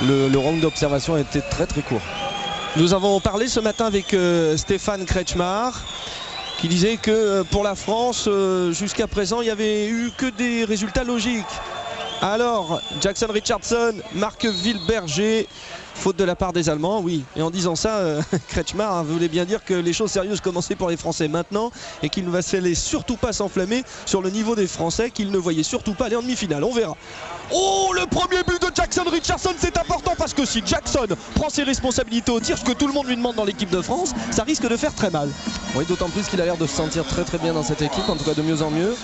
le round d'observation a été très très court. Nous avons parlé ce matin avec Stéphane Kretschmar qui disait que pour la France, jusqu'à présent, il n'y avait eu que des résultats logiques. Alors, Jackson Richardson, Marc Wilberger, faute de la part des Allemands, oui. Et en disant ça, Kretschmar voulait bien dire que les choses sérieuses commençaient pour les Français maintenant et qu'il ne fallait surtout pas s'enflammer sur le niveau des Français, qu'il ne voyait surtout pas aller en demi-finale. On verra. Oh, le premier but de Jackson Richardson, c'est important parce que si Jackson prend ses responsabilités au tir, ce que tout le monde lui demande dans l'équipe de France, ça risque de faire très mal. Oui, d'autant plus qu'il a l'air de se sentir très très bien dans cette équipe, en tout cas de mieux en mieux.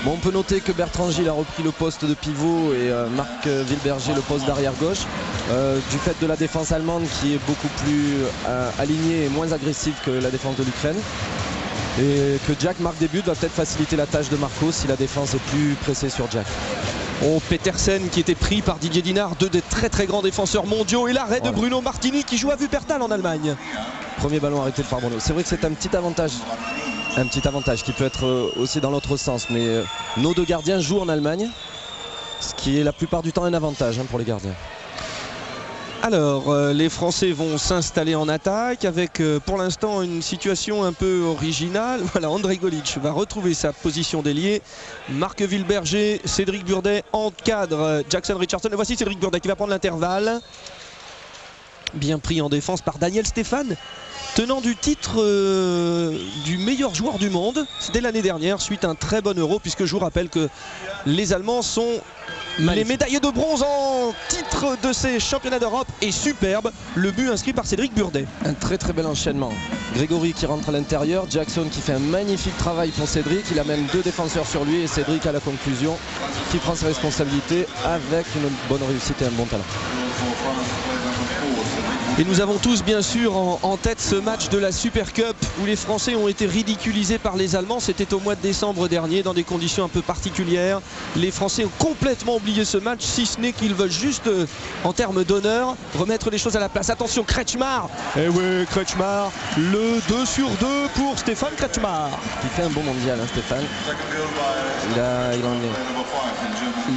Bon, on peut noter que Bertrand Gilles a repris le poste de pivot et Marc Wilberger le poste d'arrière gauche. Du fait de la défense allemande qui est beaucoup plus alignée et moins agressive que la défense de l'Ukraine. Et que Jack marque des buts va peut-être faciliter la tâche de Marco si la défense est plus pressée sur Jack. Oh, Petersen qui était pris par Didier Dinard, deux des très très grands défenseurs mondiaux, et l'arrêt de Bruno Martini qui joue à Wuppertal en Allemagne. Premier ballon arrêté par Bruno. C'est vrai que c'est un petit avantage qui peut être aussi dans l'autre sens, mais nos deux gardiens jouent en Allemagne, ce qui est la plupart du temps un avantage pour les gardiens. Alors, les Français vont s'installer en attaque avec pour l'instant une situation un peu originale. Voilà, André Golic va retrouver sa position d'ailier. Marc Wilberger, Cédric Burdet encadre Jackson Richardson. Et voici Cédric Burdet qui va prendre l'intervalle. Bien pris en défense par Daniel Stéphane, tenant du titre du meilleur joueur du monde. C'était l'année dernière, suite à un très bon Euro, puisque je vous rappelle que les Allemands sont les médaillés de bronze en titre de ces championnats d'Europe. Et superbe, le but inscrit par Cédric Burdet. Un très très bel enchaînement. Grégory qui rentre à l'intérieur, Jackson qui fait un magnifique travail pour Cédric. Il a même deux défenseurs sur lui et Cédric à la conclusion qui prend ses responsabilités avec une bonne réussite et un bon talent. Et nous avons tous bien sûr en tête ce match de la Super Cup où les Français ont été ridiculisés par les Allemands. C'était au mois de décembre dernier dans des conditions un peu particulières. Les Français ont complètement oublié ce match, si ce n'est qu'ils veulent juste, en termes d'honneur, remettre les choses à la place. Attention, Kretschmar. Eh oui, Kretschmar, le 2/2 pour Stéphane Kretschmar. Il fait un bon mondial, Stéphane.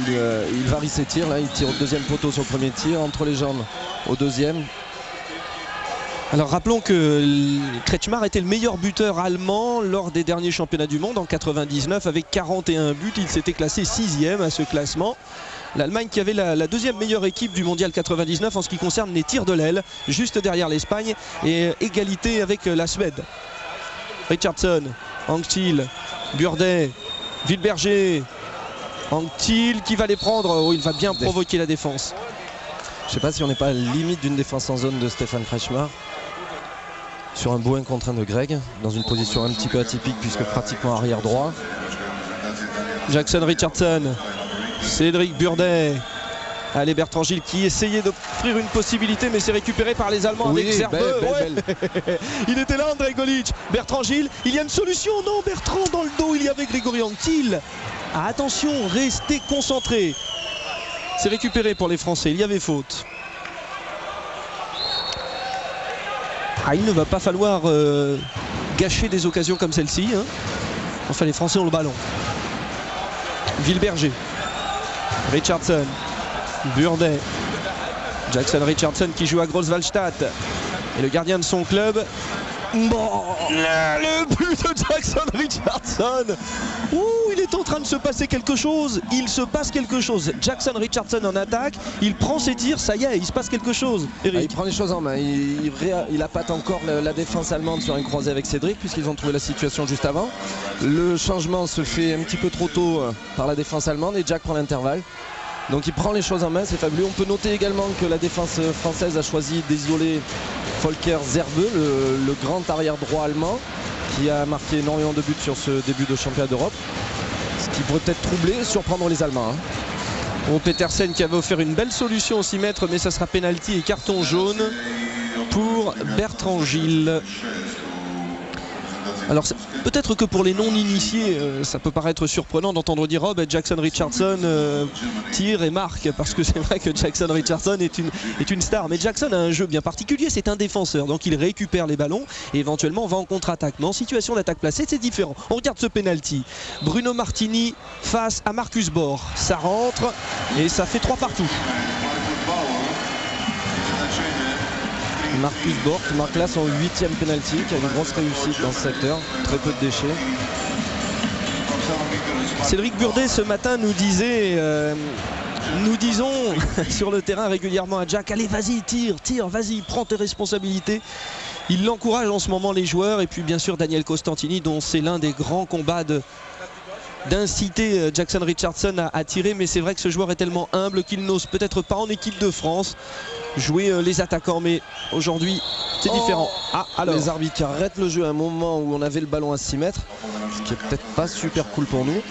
Il varie ses tirs, là, il tire au deuxième poteau sur le premier tir, entre les jambes au deuxième. Alors rappelons que Kretschmar était le meilleur buteur allemand lors des derniers championnats du monde en 99 avec 41 buts. Il s'était classé 6e à ce classement. L'Allemagne qui avait la deuxième meilleure équipe du mondial 99 en ce qui concerne les tirs de l'aile, juste derrière l'Espagne, et égalité avec la Suède. Richardson, Anctil, Burdet, Wilberger, Anctil qui va les prendre. Oh, il va bien provoquer la défense. Je ne sais pas si on n'est pas à la limite d'une défense en zone de Stéphane Kretschmar. Sur un beau 1 contre 1 de Greg, dans une position un petit peu atypique puisque pratiquement arrière droit. Jackson Richardson, Cédric Burdet. Allez, Bertrand Gilles qui essayait d'offrir une possibilité, mais c'est récupéré par les Allemands avec Zerbeux. Belle. Il était là, André Golic. Bertrand Gilles, il y a une solution. Non, Bertrand, dans le dos, il y avait Grégory Anctil. Ah, attention, restez concentrés. C'est récupéré pour les Français, il y avait faute. Ah, il ne va pas falloir gâcher des occasions comme celle-ci. Enfin, les Français ont le ballon. Wilberger, Richardson, Burdet, Jackson Richardson qui joue à Grosswallstadt. Et le gardien de son club. Bon, le but de Jackson Richardson. Ouh, il est en train de se passer quelque chose. Il se passe quelque chose. Jackson Richardson en attaque. Il prend ses tirs. Ça y est, il se passe quelque chose. Il prend les choses en main. Il appâte encore la défense allemande sur un croisé avec Cédric puisqu'ils ont trouvé la situation juste avant. Le changement se fait un petit peu trop tôt par la défense allemande et Jack prend l'intervalle. Donc il prend les choses en main, c'est fabuleux. On peut noter également que la défense française a choisi d'isoler Volker Zerbeux, le grand arrière droit allemand, qui a marqué énormément de buts sur ce début de championnat d'Europe. Ce qui pourrait peut-être troubler, surprendre les Allemands. Bon, Petersen qui avait offert une belle solution au 6 mètres, mais ça sera pénalty et carton jaune pour Bertrand Gilles. Alors peut-être que pour les non-initiés, ça peut paraître surprenant d'entendre dire oh, Jackson Richardson tire et marque, parce que c'est vrai que Jackson Richardson est une star. Mais Jackson a un jeu bien particulier, c'est un défenseur, donc il récupère les ballons et éventuellement va en contre-attaque. Mais en situation d'attaque placée, c'est différent. On regarde ce penalty. Bruno Martini face à Marcus Borg. Ça rentre et ça fait 3 partout. Marcus Bohr qui marque là son 8e penalty, qui a une grosse réussite dans ce secteur, très peu de déchets. Cédric Burdet ce matin nous disait, nous disons sur le terrain régulièrement à Jack, allez vas-y, tire, vas-y, prends tes responsabilités. Il l'encourage en ce moment les joueurs, et puis bien sûr Daniel Costantini, dont c'est l'un des grands combats d'inciter Jackson Richardson à tirer, mais c'est vrai que ce joueur est tellement humble qu'il n'ose peut-être pas en équipe de France jouer les attaquants, mais aujourd'hui c'est différent. Alors les arbitres qui arrêtent le jeu à un moment où on avait le ballon à 6 mètres, ce qui est peut-être pas super cool pour nous,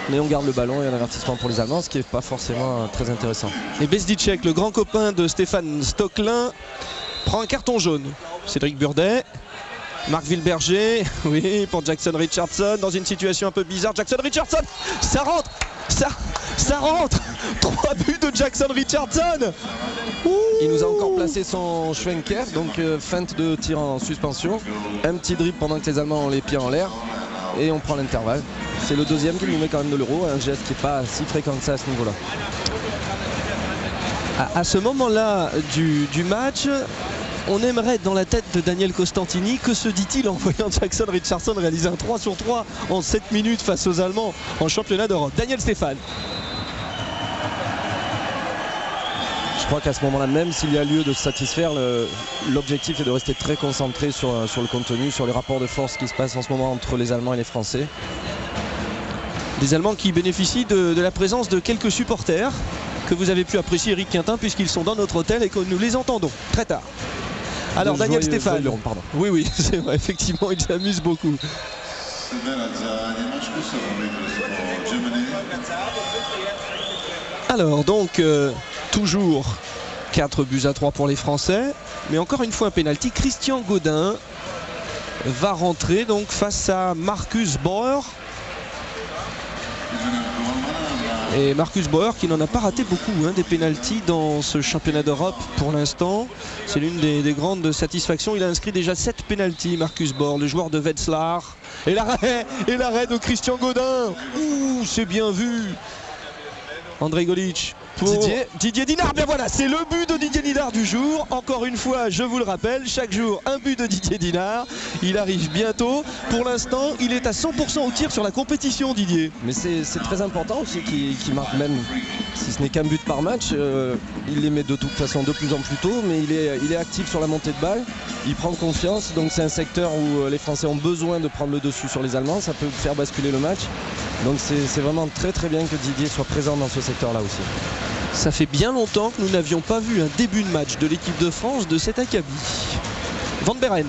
mais on garde le ballon et un avertissement pour les Allemands, ce qui est pas forcément très intéressant. Et Bezdicek, le grand copain de Stéphane Stocklin, prend un carton jaune. Cédric Burdet, Marc Wilberger, oui, pour Jackson Richardson, dans une situation un peu bizarre. Jackson Richardson, ça rentre, ça rentre. 3 buts de Jackson Richardson. Il nous a encore placé son Schwenker, donc feinte de tir en suspension, un petit dribble pendant que les Allemands ont les pieds en l'air, et on prend l'intervalle. C'est le deuxième qui nous met quand même de l'Euro, un geste qui n'est pas si fréquent que ça à ce niveau-là. À ce moment-là du match, on aimerait être dans la tête de Daniel Costantini. Que se dit-il en voyant Jackson Richardson réaliser un 3 sur 3 en 7 minutes face aux Allemands en championnat d'Europe? Daniel Stéphane. Je crois qu'à ce moment-là, même s'il y a lieu de se satisfaire, l'objectif est de rester très concentré sur le contenu, sur les rapports de force qui se passent en ce moment entre les Allemands et les Français. Des Allemands qui bénéficient de la présence de quelques supporters que vous avez pu apprécier, Eric Quintin, puisqu'ils sont dans notre hôtel et que nous les entendons très tard. Alors Daniel Stéphane. Oui, c'est vrai, effectivement, il s'amuse beaucoup. Alors donc toujours 4 buts à 3 pour les Français, mais encore une fois un pénalty. Christian Godin va rentrer donc face à Marcus Bohr. Et Marcus Bohr qui n'en a pas raté beaucoup des pénaltys dans ce championnat d'Europe pour l'instant. C'est l'une des grandes satisfactions. Il a inscrit déjà 7 pénaltys, Marcus Bohr, le joueur de Wetzlar. Et l'arrêt de Christian Godin. Ouh, c'est bien vu. André Golic pour Didier Dinard. Bien voilà, c'est le but de Didier Dinard du jour. Encore une fois, je vous le rappelle, chaque jour un but de Didier Dinard. Il arrive bientôt. Pour l'instant, il est à 100% au tir sur la compétition, Didier. Mais c'est très important aussi qu'il marque, même si ce n'est qu'un but par match. Il les met de toute façon de plus en plus tôt, mais il est actif sur la montée de balle. Il prend confiance, donc c'est un secteur où les Français ont besoin de prendre le dessus sur les Allemands. Ça peut faire basculer le match. Donc c'est vraiment très très bien que Didier soit présent dans ce secteur-là aussi. Ça fait bien longtemps que nous n'avions pas vu un début de match de l'équipe de France de cet acabit. Van Beren.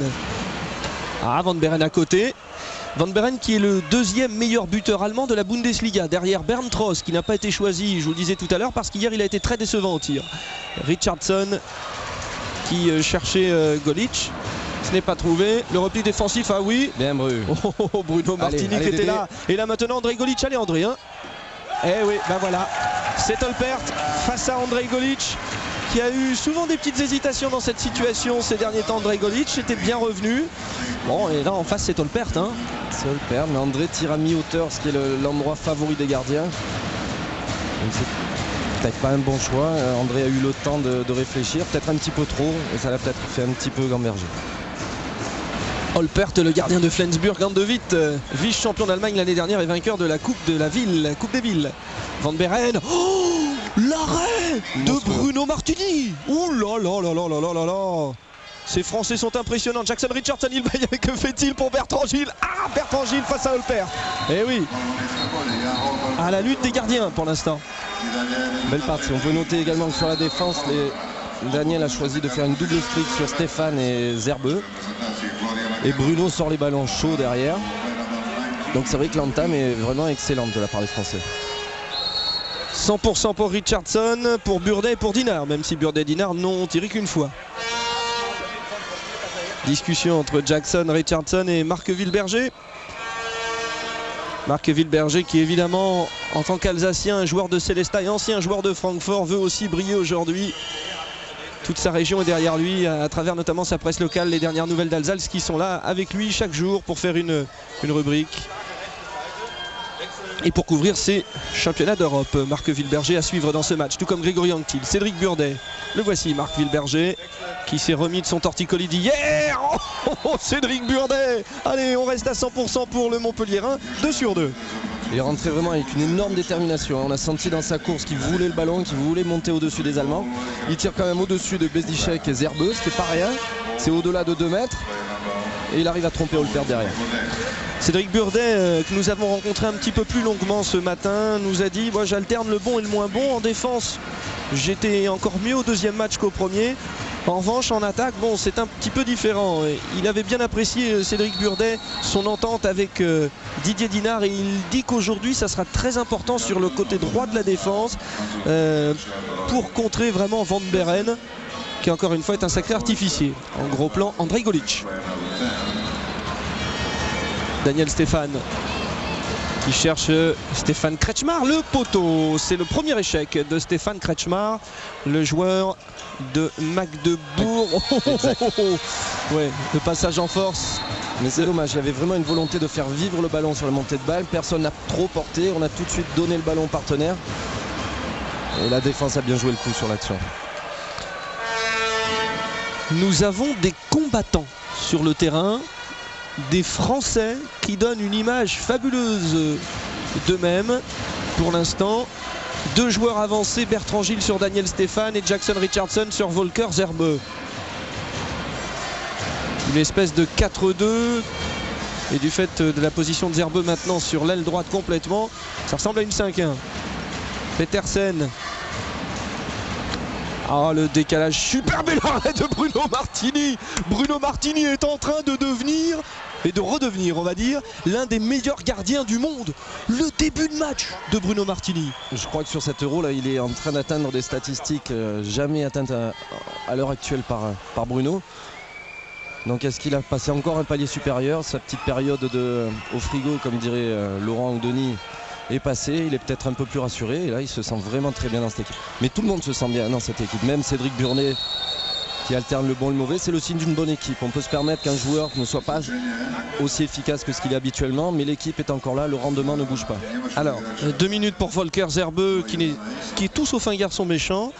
Van Beren à côté. Van Beren qui est le 2e meilleur buteur allemand de la Bundesliga, derrière Bernd Tross qui n'a pas été choisi, je vous le disais tout à l'heure, parce qu'hier il a été très décevant au tir. Richardson qui cherchait Golic. Ce n'est pas trouvé. Le repli défensif, oui. Bien Bruno. Bruno Martini qui était là. Et là maintenant André Golic. Allez André. Eh oui, voilà. C'est Olpert face à André Golic, qui a eu souvent des petites hésitations dans cette situation ces derniers temps. André Golic était bien revenu. Bon, et là en face c'est Olpert. C'est Olpert, mais André tire à mi-hauteur, ce qui est l'endroit favori des gardiens. Donc c'est peut-être pas un bon choix. André a eu le temps de réfléchir, peut-être un petit peu trop, et ça l'a peut-être fait un petit peu gamberger. Olpert, le gardien de Flensburg, Handewitt, vice-champion d'Allemagne l'année dernière et vainqueur de la Coupe de la Ville, la Coupe des Villes. Van Beren, l'arrêt de Bruno Martini. Ouh là là là là là là là. Ces Français sont impressionnants. Jackson Richardson, que fait-il pour Bertrand Gilles? Bertrand Gilles face à Olpert. Eh oui, à la lutte des gardiens pour l'instant. Belle partie. On peut noter également que sur la défense, Daniel a choisi de faire une double streak sur Stéphane et Zerbeux. Et Bruno sort les ballons chauds derrière. Donc c'est vrai que l'entame est vraiment excellente de la part des Français. 100% pour Richardson, pour Burdet et pour Dinard, même si Burdet et Dinard n'ont tiré qu'une fois. Discussion entre Jackson Richardson et Marc Wilberger. Marc Wilberger qui évidemment, en tant qu'Alsacien, un joueur de Célestat et ancien joueur de Francfort, veut aussi briller aujourd'hui. Toute sa région est derrière lui, à travers notamment sa presse locale, les dernières nouvelles d'Alsace qui sont là avec lui chaque jour pour faire une rubrique et pour couvrir ces championnats d'Europe. Marc Wilberger à suivre dans ce match, tout comme Grégory Anctil, Cédric Burdet. Le voici, Marc Wilberger. qui s'est remis de son torticolis d'hier. Oh, Cédric Burdet. Allez, on reste à 100% pour le Montpelliérain, 2 sur 2. Il est rentré vraiment avec une énorme détermination. On a senti dans sa course qu'il voulait le ballon, qu'il voulait monter au-dessus des Allemands. Il tire quand même au-dessus de Bezdicek et Zerbeux, ce qui n'est pas rien. C'est au-delà de 2 mètres. Et il arrive à tromper Holter derrière. Cédric Burdet, que nous avons rencontré un petit peu plus longuement ce matin, nous a dit moi j'alterne le bon et le moins bon. En défense, j'étais encore mieux au deuxième match qu'au premier. En revanche, en attaque, bon, c'est un petit peu différent. Il avait bien apprécié, Cédric Burdet, son entente avec Didier Dinard, et il dit qu'aujourd'hui, ça sera très important sur le côté droit de la défense pour contrer vraiment Van Beren, qui encore une fois est un sacré artificier. En gros plan, Andrej Golic. Daniel Stéphane qui cherche Stéphane Kretschmar, le poteau. C'est le premier échec de Stéphane Kretschmar, le joueur de Magdebourg. Ouais, le passage en force. Mais c'est dommage, il y avait vraiment une volonté de faire vivre le ballon sur la montée de balle. Personne n'a trop porté, on a tout de suite donné le ballon au partenaire. Et la défense a bien joué le coup sur l'action. Nous avons des combattants sur le terrain, des Français qui donnent une image fabuleuse d'eux-mêmes. Pour l'instant, 2 joueurs avancés, Bertrand Gilles sur Daniel Stéphane et Jackson Richardson sur Volker Zerbeux. Une espèce de 4-2, et du fait de la position de Zerbeux maintenant sur l'aile droite complètement, ça ressemble à une 5-1. Petersen. Ah, le décalage super bel arrêt de Bruno Martini. Bruno Martini est en train de devenir, et de redevenir, on va dire, l'un des meilleurs gardiens du monde. Le début de match de Bruno Martini. Je crois que sur cet Euro, là, il est en train d'atteindre des statistiques jamais atteintes à l'heure actuelle par Bruno. Donc est-ce qu'il a passé encore un palier supérieur? Sa petite période au frigo, comme dirait Laurent ou Denis, est passé, il est peut-être un peu plus rassuré, et là il se sent vraiment très bien dans cette équipe. Mais tout le monde se sent bien dans cette équipe, même Cédric Burdet qui alterne le bon et le mauvais, c'est le signe d'une bonne équipe. On peut se permettre qu'un joueur ne soit pas aussi efficace que ce qu'il est habituellement, mais l'équipe est encore là, le rendement ne bouge pas. Alors, 2 minutes pour Volker Zerbeux qui est tout sauf un garçon méchant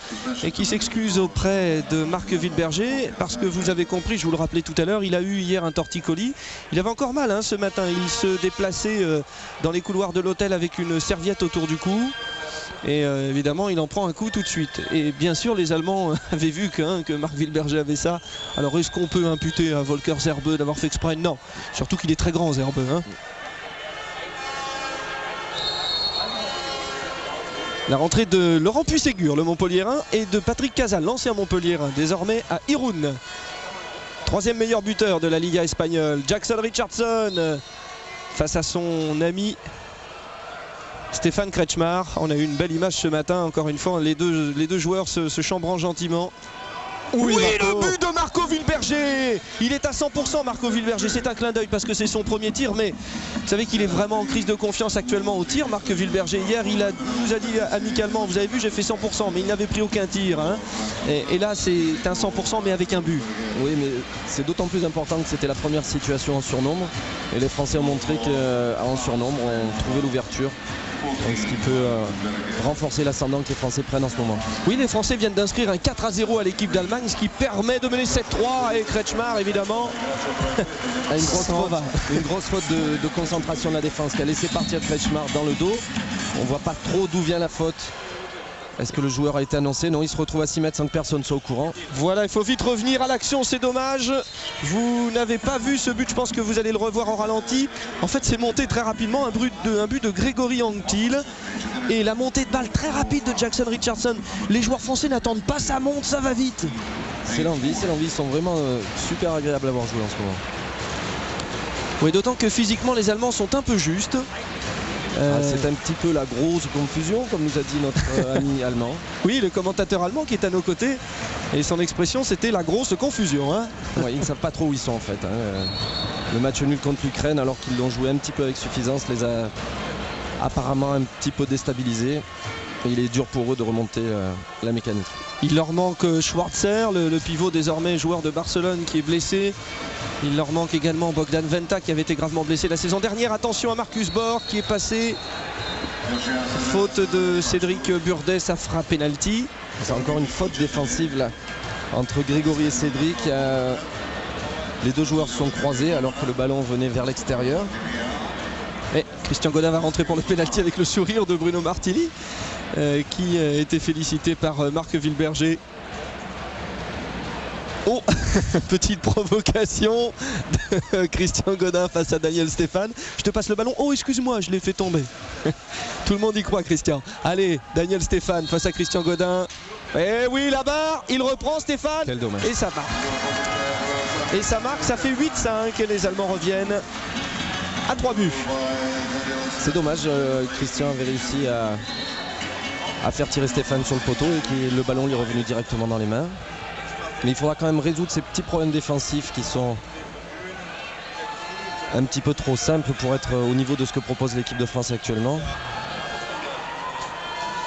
et qui s'excuse auprès de Marc Wilberger parce que vous avez compris, je vous le rappelais tout à l'heure, il a eu hier un torticolis. Il avait encore mal ce matin, il se déplaçait dans les couloirs de l'hôtel avec une serviette autour du cou. Et évidemment il en prend un coup tout de suite. Et bien sûr les Allemands avaient vu que Marc Wilberger avait ça. Alors est-ce qu'on peut imputer à Volker Zerbeux d'avoir fait exprès? Non. Surtout qu'il est très grand, Zerbeux. La rentrée de Laurent Puisségur, le Montpelliérain, et de Patrick Casal, l'ancien Montpelliérain, désormais à Irún. 3e meilleur buteur de la Liga espagnole. Jackson Richardson face à son ami Stéphane Kretschmar. On a eu une belle image ce matin, encore une fois, les deux joueurs se chambrant gentiment. Oui, le but de Marco Wilberger. Il est à 100%, Marco Wilberger. C'est un clin d'œil parce que c'est son premier tir, mais vous savez qu'il est vraiment en crise de confiance actuellement au tir. Marc Wilberger, hier, il nous a dit amicalement, vous avez vu, j'ai fait 100%, mais il n'avait pris aucun tir. Et là, c'est un 100%, mais avec un but. Oui, mais c'est d'autant plus important que c'était la première situation en surnombre. Et les Français ont montré qu'en surnombre, on trouvait l'ouverture. Donc, ce qui peut renforcer l'ascendant que les Français prennent en ce moment. Oui, les Français viennent d'inscrire un 4-0 à l'équipe d'Allemagne, ce qui permet de mener 7-3. Et Kretschmar, évidemment, une grosse faute de concentration de la défense qui a laissé partir Kretschmar dans le dos. On voit pas trop d'où vient la faute. Est-ce que le joueur a été annoncé? Non, il se retrouve à 6 mètres sans que personne soit au courant. Voilà, il faut vite revenir à l'action, c'est dommage. Vous n'avez pas vu ce but, je pense que vous allez le revoir en ralenti. En fait, c'est monté très rapidement, un but de Grégory Anctil. Et la montée de balle très rapide de Jackson Richardson. Les joueurs français n'attendent pas, ça monte, ça va vite. C'est l'envie, ils sont vraiment super agréables à voir jouer en ce moment. Oui, d'autant que physiquement, les Allemands sont un peu justes. C'est un petit peu la grosse confusion, comme nous a dit notre ami allemand. Oui, le commentateur allemand qui est à nos côtés. Et son expression, c'était la grosse confusion. Ouais, ils ne savent pas trop où ils sont en fait. Le match nul contre l'Ukraine, alors qu'ils l'ont joué un petit peu avec suffisance, les a apparemment un petit peu déstabilisés. Et il est dur pour eux de remonter la mécanique. Il leur manque Schwarzer, le pivot désormais joueur de Barcelone qui est blessé. Il leur manque également Bogdan Venta qui avait été gravement blessé la saison dernière. Attention à Marcus Borg qui est passé. Faute de Cédric Burdet, ça fera pénalty. C'est encore une faute défensive là entre Grégory et Cédric. Les deux joueurs se sont croisés alors que le ballon venait vers l'extérieur. Et Christian Godin va rentrer pour le pénalty avec le sourire de Bruno Martini, qui était félicité par Marc Wilberger. Oh, petite provocation de Christian Godin face à Daniel Stéphane. Je te passe le ballon. Oh, excuse-moi, je l'ai fait tomber. Tout le monde y croit, Christian. Allez, Daniel Stéphane face à Christian Godin. Eh oui, la barre, il reprend Stéphane. Quel dommage. Et ça marque. Et ça marque, ça fait 8-5 et les Allemands reviennent à 3 buts. C'est dommage, Christian avait réussi à faire tirer Stéphane sur le poteau et que le ballon lui est revenu directement dans les mains. Mais il faudra quand même résoudre ces petits problèmes défensifs qui sont un petit peu trop simples pour être au niveau de ce que propose l'équipe de France actuellement.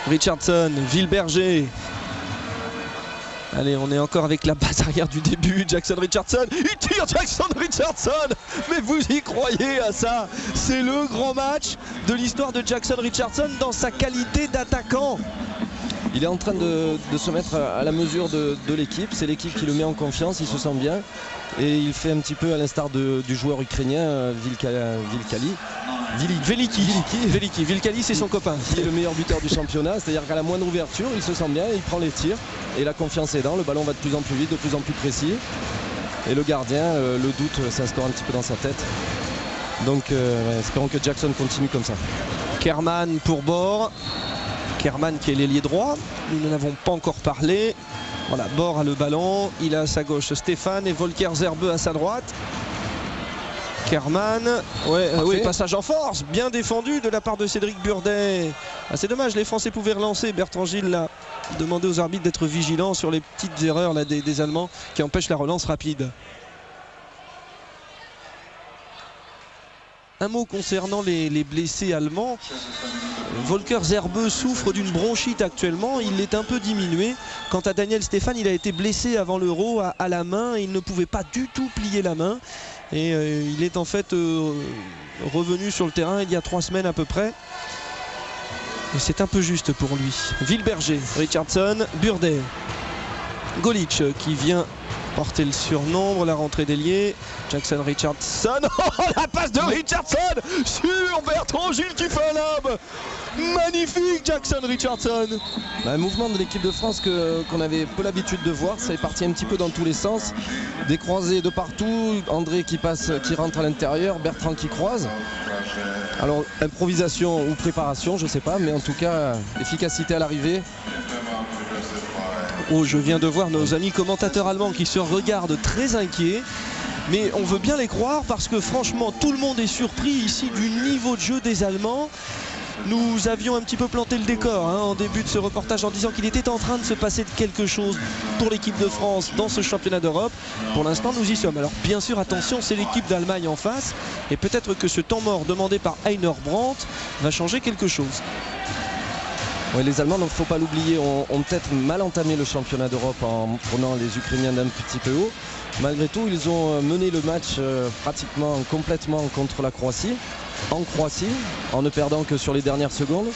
Richardson, Wilberger. Allez, on est encore avec la base arrière du début. Jackson Richardson, il tire Jackson Richardson. Mais vous y croyez à ça? C'est le grand match de l'histoire de Jackson Richardson dans sa qualité d'attaquant. Il est en train de se mettre à la mesure de l'équipe. C'est l'équipe qui le met en confiance, il se sent bien. Et il fait un petit peu à l'instar du joueur ukrainien Veliki. Vilkali, c'est son copain. Qui est le meilleur buteur du championnat. C'est-à-dire qu'à la moindre ouverture, il se sent bien, il prend les tirs. Et la confiance est dans. Le ballon va de plus en plus vite, de plus en plus précis. Et le gardien, le doute s'instaure un petit peu dans sa tête. Donc espérons que Jackson continue comme ça. Kerman pour Bor. Kerman qui est l'ailier droit, nous n'en avons pas encore parlé. Voilà, Bor a le ballon, il a à sa gauche Stéphane et Volker Zerbeux à sa droite. Kerman, oui, passage en force, bien défendu de la part de Cédric Burdet. Ah, c'est dommage, les Français pouvaient relancer. Bertrand Gilles l'a demandé aux arbitres d'être vigilants sur les petites erreurs là, des Allemands qui empêchent la relance rapide. Un mot concernant les blessés allemands. Volker Zerbeux souffre d'une bronchite actuellement, il est un peu diminué. Quant à Daniel Stéphane, il a été blessé avant l'Euro à la main et il ne pouvait pas du tout plier la main. Et il est en fait revenu sur le terrain il y a 3 semaines à peu près. Et c'est un peu juste pour lui. Wilberger, Richardson, Burdet, Golic qui vient porter le surnombre, la rentrée d'ailier. Jackson Richardson, oh, la passe de Richardson sur Bertrand Gilles qui fait un lob. Magnifique Jackson Richardson. Un mouvement de l'équipe de France qu'on avait peu l'habitude de voir. Ça est parti un petit peu dans tous les sens. Des croisés de partout. André qui rentre à l'intérieur. Bertrand qui croise. Alors improvisation ou préparation, je ne sais pas. Mais en tout cas, efficacité à l'arrivée. Oh, je viens de voir nos amis commentateurs allemands qui se regardent très inquiets. Mais on veut bien les croire parce que franchement, tout le monde est surpris ici du niveau de jeu des Allemands. Nous avions un petit peu planté le décor en début de ce reportage en disant qu'il était en train de se passer de quelque chose pour l'équipe de France dans ce championnat d'Europe. Pour l'instant, nous y sommes. Alors bien sûr, attention, c'est l'équipe d'Allemagne en face. Et peut-être que ce temps mort demandé par Heiner Brandt va changer quelque chose. Oui, les Allemands, donc il ne faut pas l'oublier, ont peut-être mal entamé le championnat d'Europe en prenant les Ukrainiens d'un petit peu haut. Malgré tout, ils ont mené le match pratiquement complètement contre la Croatie, en Croatie, en ne perdant que sur les dernières secondes.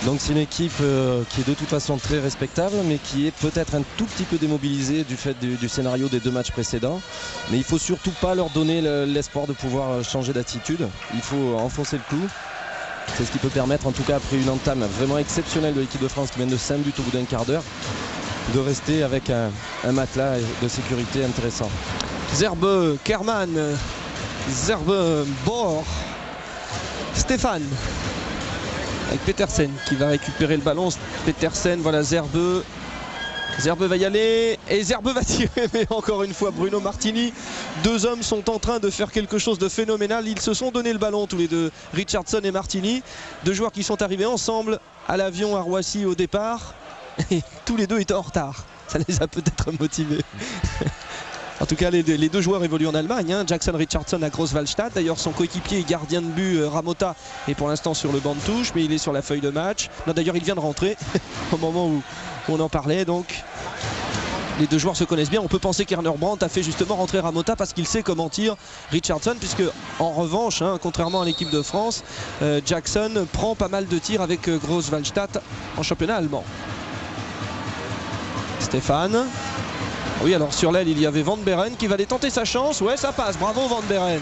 Donc c'est une équipe qui est de toute façon très respectable, mais qui est peut-être un tout petit peu démobilisée du fait du scénario des 2 matchs précédents. Mais il ne faut surtout pas leur donner l'espoir de pouvoir changer d'attitude. Il faut enfoncer le clou. C'est ce qui peut permettre, en tout cas après une entame vraiment exceptionnelle de l'équipe de France qui mène de 5 buts au bout d'un quart d'heure, de rester avec un matelas de sécurité intéressant. Zerbeux, Kerman, Zerbeux, Bor, Stéphane avec Petersen qui va récupérer le ballon. Petersen, voilà Zerbeux. Zerbeux va y aller et Zerbeux va tirer, mais encore une fois Bruno Martini. 2 hommes sont en train de faire quelque chose de phénoménal. Ils se sont donné le ballon tous les deux, Richardson et Martini. 2 joueurs qui sont arrivés ensemble à l'avion à Roissy au départ. Et tous les deux étaient en retard. Ça les a peut-être motivés. En tout cas, les 2 joueurs évoluent en Allemagne. Jackson Richardson à Grosswallstadt. D'ailleurs, son coéquipier et gardien de but, Ramota, est pour l'instant sur le banc de touche, mais il est sur la feuille de match. Non, d'ailleurs, il vient de rentrer au moment où on en parlait. Donc, les 2 joueurs se connaissent bien. On peut penser qu'Heiner Brandt a fait justement rentrer Ramota parce qu'il sait comment tire Richardson, puisque en revanche, contrairement à l'équipe de France, Jackson prend pas mal de tirs avec Grosswallstadt en championnat allemand. Stéphane. Oui, alors sur l'aile, il y avait Van Beren qui va aller tenter sa chance. Ouais, ça passe. Bravo Van Beren.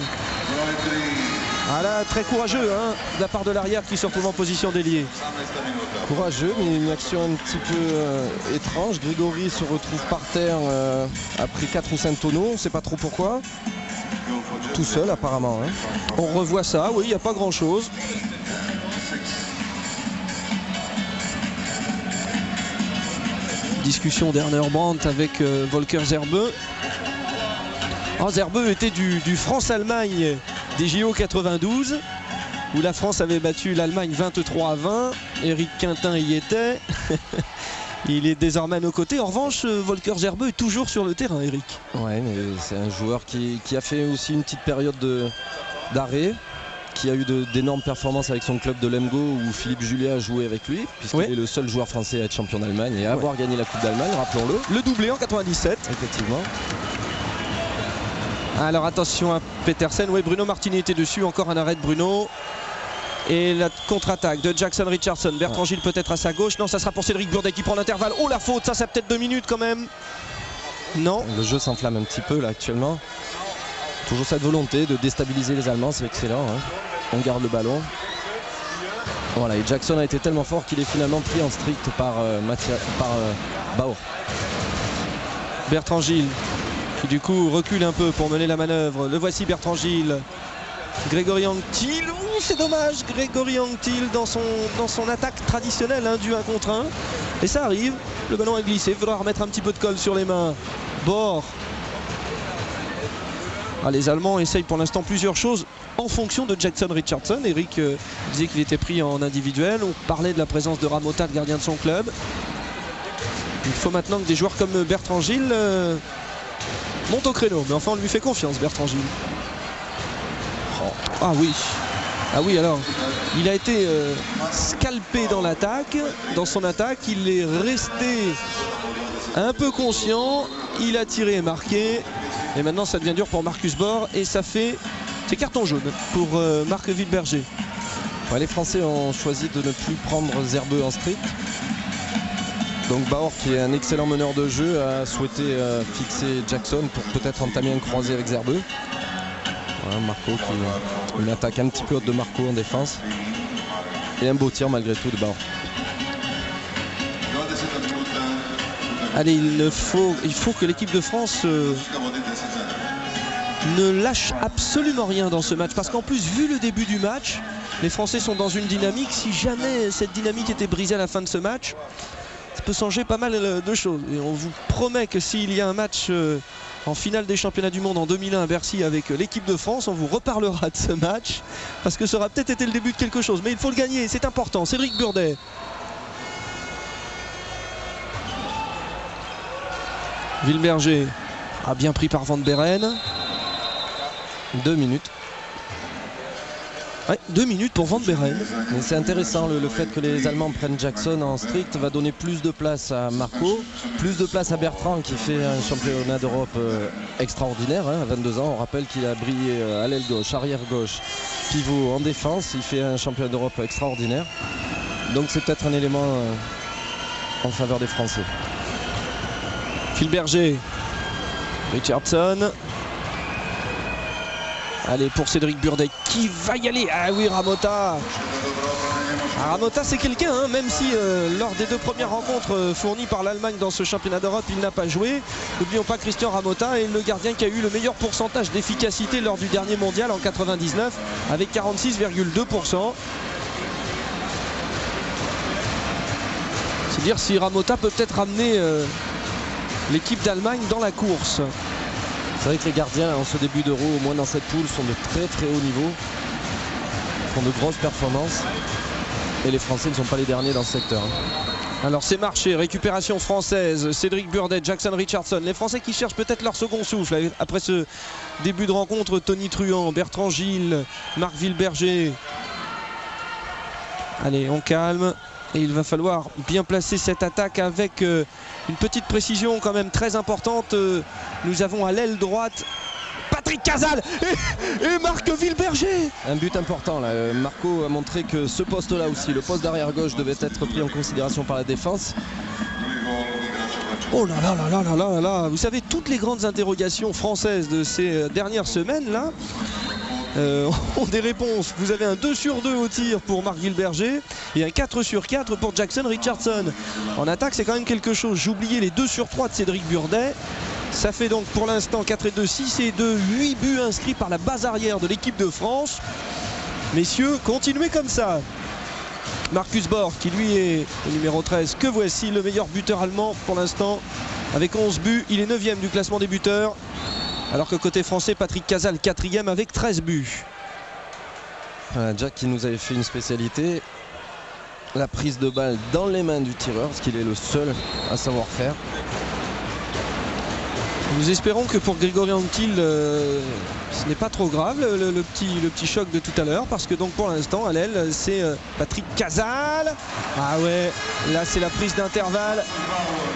Ah là, très courageux de la part de l'arrière qui se retrouve en position d'ailier. Courageux, mais une action un petit peu étrange. Grégory se retrouve par terre après 4 ou 5 tonneaux, on ne sait pas trop pourquoi. Tout seul apparemment. On revoit ça, oui, il n'y a pas grand chose. Discussion d'Erner Brandt avec Volker Zerbeux. Zerbeux était du France-Allemagne des JO 92 où la France avait battu l'Allemagne 23-20. Éric Quintin y était. Il est désormais à nos côtés. En revanche, Volker Zerbeux est toujours sur le terrain, Eric. Ouais, mais c'est un joueur qui a fait aussi une petite période d'arrêt, qui a eu d'énormes performances avec son club de Lemgo où Philippe Julien a joué avec lui, puisqu'il est le seul joueur français à être champion d'Allemagne et à avoir gagné la Coupe d'Allemagne, rappelons-le. Le doublé en 97. Effectivement. Alors attention à Petersen. Oui, Bruno Martini était dessus. Encore un arrêt de Bruno. Et la contre-attaque de Jackson Richardson. Bertrand Gilles peut-être à sa gauche. Non, ça sera pour Cédric Burdet qui prend l'intervalle. Oh la faute, ça peut-être 2 minutes quand même. Non. Le jeu s'enflamme un petit peu là actuellement. Toujours cette volonté de déstabiliser les Allemands, c'est excellent. On garde le ballon. Voilà, et Jackson a été tellement fort qu'il est finalement pris en strict par Bauer. Bertrand Gilles qui du coup recule un peu pour mener la manœuvre. Le voici Bertrand Gilles. Grégory Anctil, c'est dommage, Grégory Anctil dans son attaque traditionnelle du 1 contre 1. Et ça arrive, le ballon a glissé, il faudra remettre un petit peu de colle sur les mains. Bord. Les Allemands essayent pour l'instant plusieurs choses en fonction de Jackson Richardson. Eric disait qu'il était pris en individuel. On parlait de la présence de Ramota, le gardien de son club. Il faut maintenant que des joueurs comme Bertrand Gilles montent au créneau. Mais enfin, on lui fait confiance, Bertrand Gilles. Ah oui, alors il a été scalpé dans l'attaque, dans son attaque. Il est resté un peu conscient. Il a tiré et marqué. Et maintenant ça devient dur pour Marcus Bord. Et ça fait c'est carton jaune pour Marc Wilberger. Les Français ont choisi de ne plus prendre Zerbeux en strict. Donc Bauer, qui est un excellent meneur de jeu, a souhaité fixer Jackson pour peut-être entamer un croisé avec Zerbeux. Marco qui une attaque un petit peu haute de Marco en défense. Et un beau tir malgré tout de Bauer. Allez, il faut que l'équipe de France ne lâche absolument rien dans ce match. Parce qu'en plus, vu le début du match, les Français sont dans une dynamique. Si jamais cette dynamique était brisée à la fin de ce match, ça peut changer pas mal de choses. Et on vous promet que s'il y a un match en finale des championnats du monde en 2001 à Bercy avec l'équipe de France, on vous reparlera de ce match. Parce que ça aura peut-être été le début de quelque chose. Mais il faut le gagner, c'est important. Cédric Burdet. Wilberger a bien pris par Van Beren. 2 minutes. Ouais, 2 minutes pour Van Beren. Mais c'est intéressant le fait que les Allemands prennent Jackson en strict va donner plus de place à Marco, plus de place à Bertrand qui fait un championnat d'Europe extraordinaire à 22 ans. On rappelle qu'il a brillé à l'aile gauche, arrière gauche, pivot en défense. Il fait un championnat d'Europe extraordinaire. Donc c'est peut-être un élément en faveur des Français. Wilberger, Richardson. Allez, pour Cédric Burdet qui va y aller. Ah oui, Ramota. Ramota, c'est quelqu'un, même si lors des 2 premières rencontres fournies par l'Allemagne dans ce championnat d'Europe, il n'a pas joué. N'oublions pas Christian Ramota est le gardien qui a eu le meilleur pourcentage d'efficacité lors du dernier mondial en 99 avec 46,2%. C'est dire si Ramota peut peut-être ramener l'équipe d'Allemagne dans la course. C'est vrai que les gardiens en ce début d'Euro, au moins dans cette poule, sont de très très haut niveau, font de grosses performances et les Français ne sont pas les derniers dans ce secteur. Alors c'est marché, récupération française, Cédric Burdet, Jackson Richardson, les Français qui cherchent peut-être leur second souffle après ce début de rencontre. Tony Truant, Bertrand Gilles, Marc Wilberger. Allez, on calme. Et il va falloir bien placer cette attaque avec une petite précision quand même très importante. Nous avons à l'aile droite Patrick Casal et Marc Wilberger. Un but important là. Marco a montré que ce poste là aussi, le poste d'arrière gauche, devait être pris en considération par la défense. Oh là là là là là là là. Vous savez, toutes les grandes interrogations françaises de ces dernières semaines là ont des réponses. Vous avez un 2 sur 2 au tir pour Marc Wilberger et un 4 sur 4 pour Jackson Richardson. En attaque, c'est quand même quelque chose. J'oubliais les 2 sur 3 de Cédric Burdet. Ça fait donc pour l'instant 4 et 2, 6 et 2, 8 buts inscrits par la base arrière de l'équipe de France. Messieurs, continuez comme ça. Marcus Borg qui lui est le numéro 13, que voici le meilleur buteur allemand pour l'instant avec 11 buts. Il est 9e du classement des buteurs. Alors que côté français, Patrick Casal 4e avec 13 buts. Voilà, Jack qui nous avait fait une spécialité. La prise de balle dans les mains du tireur, ce qu'il est le seul à savoir faire. Nous espérons que pour Grégory Anquil, ce n'est pas trop grave le petit choc de tout à l'heure, parce que donc pour l'instant à l'aile c'est Patrick Casal. Ah ouais, là c'est la prise d'intervalle.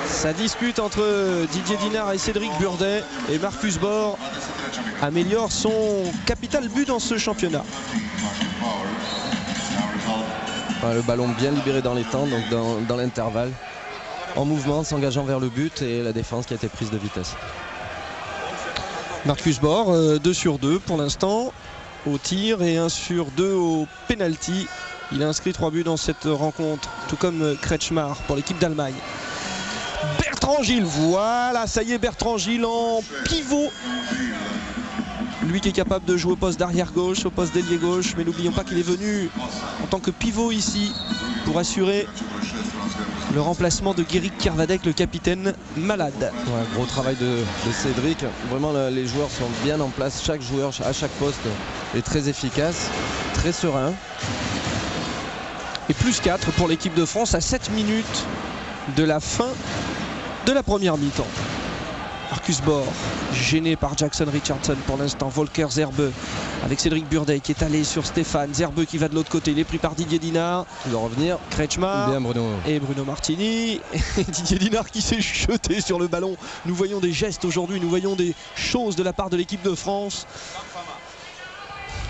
Ça discute entre Didier Dinard et Cédric Burdet, et Marcus Borg améliore son capital but dans ce championnat. Le ballon bien libéré dans les temps, donc dans l'intervalle, en mouvement, s'engageant vers le but, et la défense qui a été prise de vitesse. Marcus Borg, 2 sur 2 pour l'instant au tir et 1 sur 2 au penalty. Il a inscrit 3 buts dans cette rencontre, tout comme Kretschmar pour l'équipe d'Allemagne. Bertrand Gilles, voilà, ça y est, Bertrand Gilles en pivot. Lui qui est capable de jouer au poste d'arrière gauche, au poste d'ailier gauche, mais n'oublions pas qu'il est venu en tant que pivot ici pour assurer le remplacement de Guéric Kervadec, le capitaine malade. Ouais, gros travail de Cédric. Vraiment, les joueurs sont bien en place. Chaque joueur à chaque poste est très efficace, très serein. Et plus 4 pour l'équipe de France à 7 minutes de la fin de la première mi-temps. Marcus Borg, gêné par Jackson Richardson pour l'instant. Volker Zerbe avec Cédric Burdet qui est allé sur Stéphane. Zerbe qui va de l'autre côté. Il est pris par Didier Dinard. Il doit revenir. Kretschmar bien Bruno. Et Bruno Martini. Et Didier Dinard qui s'est jeté sur le ballon. Nous voyons des gestes aujourd'hui. Nous voyons des choses de la part de l'équipe de France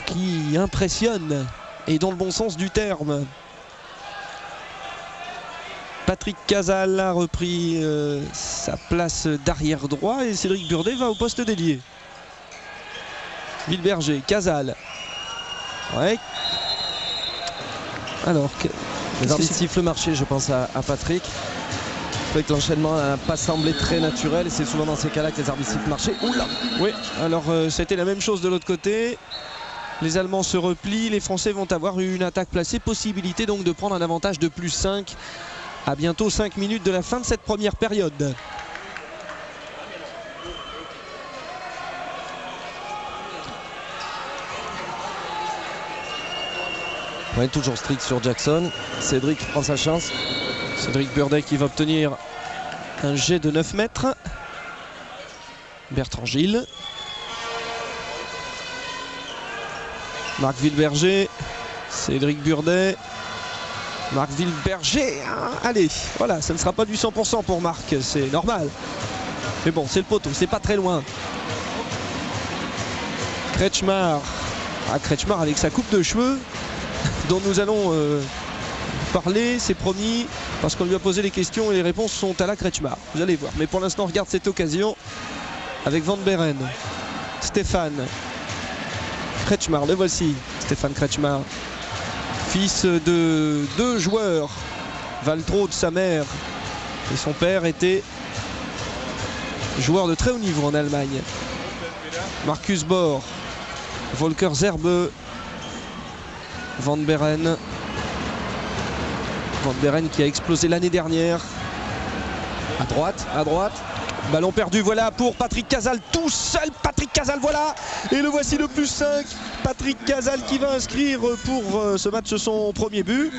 qui impressionnent, et dans le bon sens du terme. Patrick Casal a repris sa place d'arrière droit et Cédric Burdet va au poste d'ailier. Wilberger, Casal. Ouais. Alors que les arbitres sifflent le marché, je pense à Patrick. C'est vrai que l'enchaînement n'a pas semblé très naturel, et c'est souvent dans ces cas-là que les arbitres sifflent le marché. Oula. Oui, alors c'était la même chose de l'autre côté. Les Allemands se replient, les Français vont avoir une attaque placée, possibilité donc de prendre un avantage de plus 5 à bientôt 5 minutes de la fin de cette première période. Ouais, toujours strict sur Jackson. Cédric prend sa chance. Cédric Burdet qui va obtenir un jet de 9 mètres. Bertrand Gilles. Marc Wilberger. Cédric Burdet. Marc Wilberger, hein, allez, voilà, ça ne sera pas du 100% pour Marc, c'est normal. Mais bon, c'est le poteau, c'est pas très loin. Kretschmar. Ah, Kretschmar avec sa coupe de cheveux, dont nous allons parler, c'est promis, parce qu'on lui a posé les questions et les réponses sont à la Kretschmar. Vous allez voir. Mais pour l'instant, on regarde cette occasion avec Van Beren. Stéphane. Kretschmar, le voici, Stéphane Kretschmar. Fils de 2 joueurs, Waltraud, sa mère et son père était joueur de très haut niveau en Allemagne. Marcus Borg, Volker Zerbe, Van Beren. Van Beren qui a explosé l'année dernière. À droite. Ballon perdu, voilà pour Patrick Casal, tout seul Patrick Casal, voilà. Et le voici le plus 5. Patrick Casal qui va inscrire pour ce match son premier but.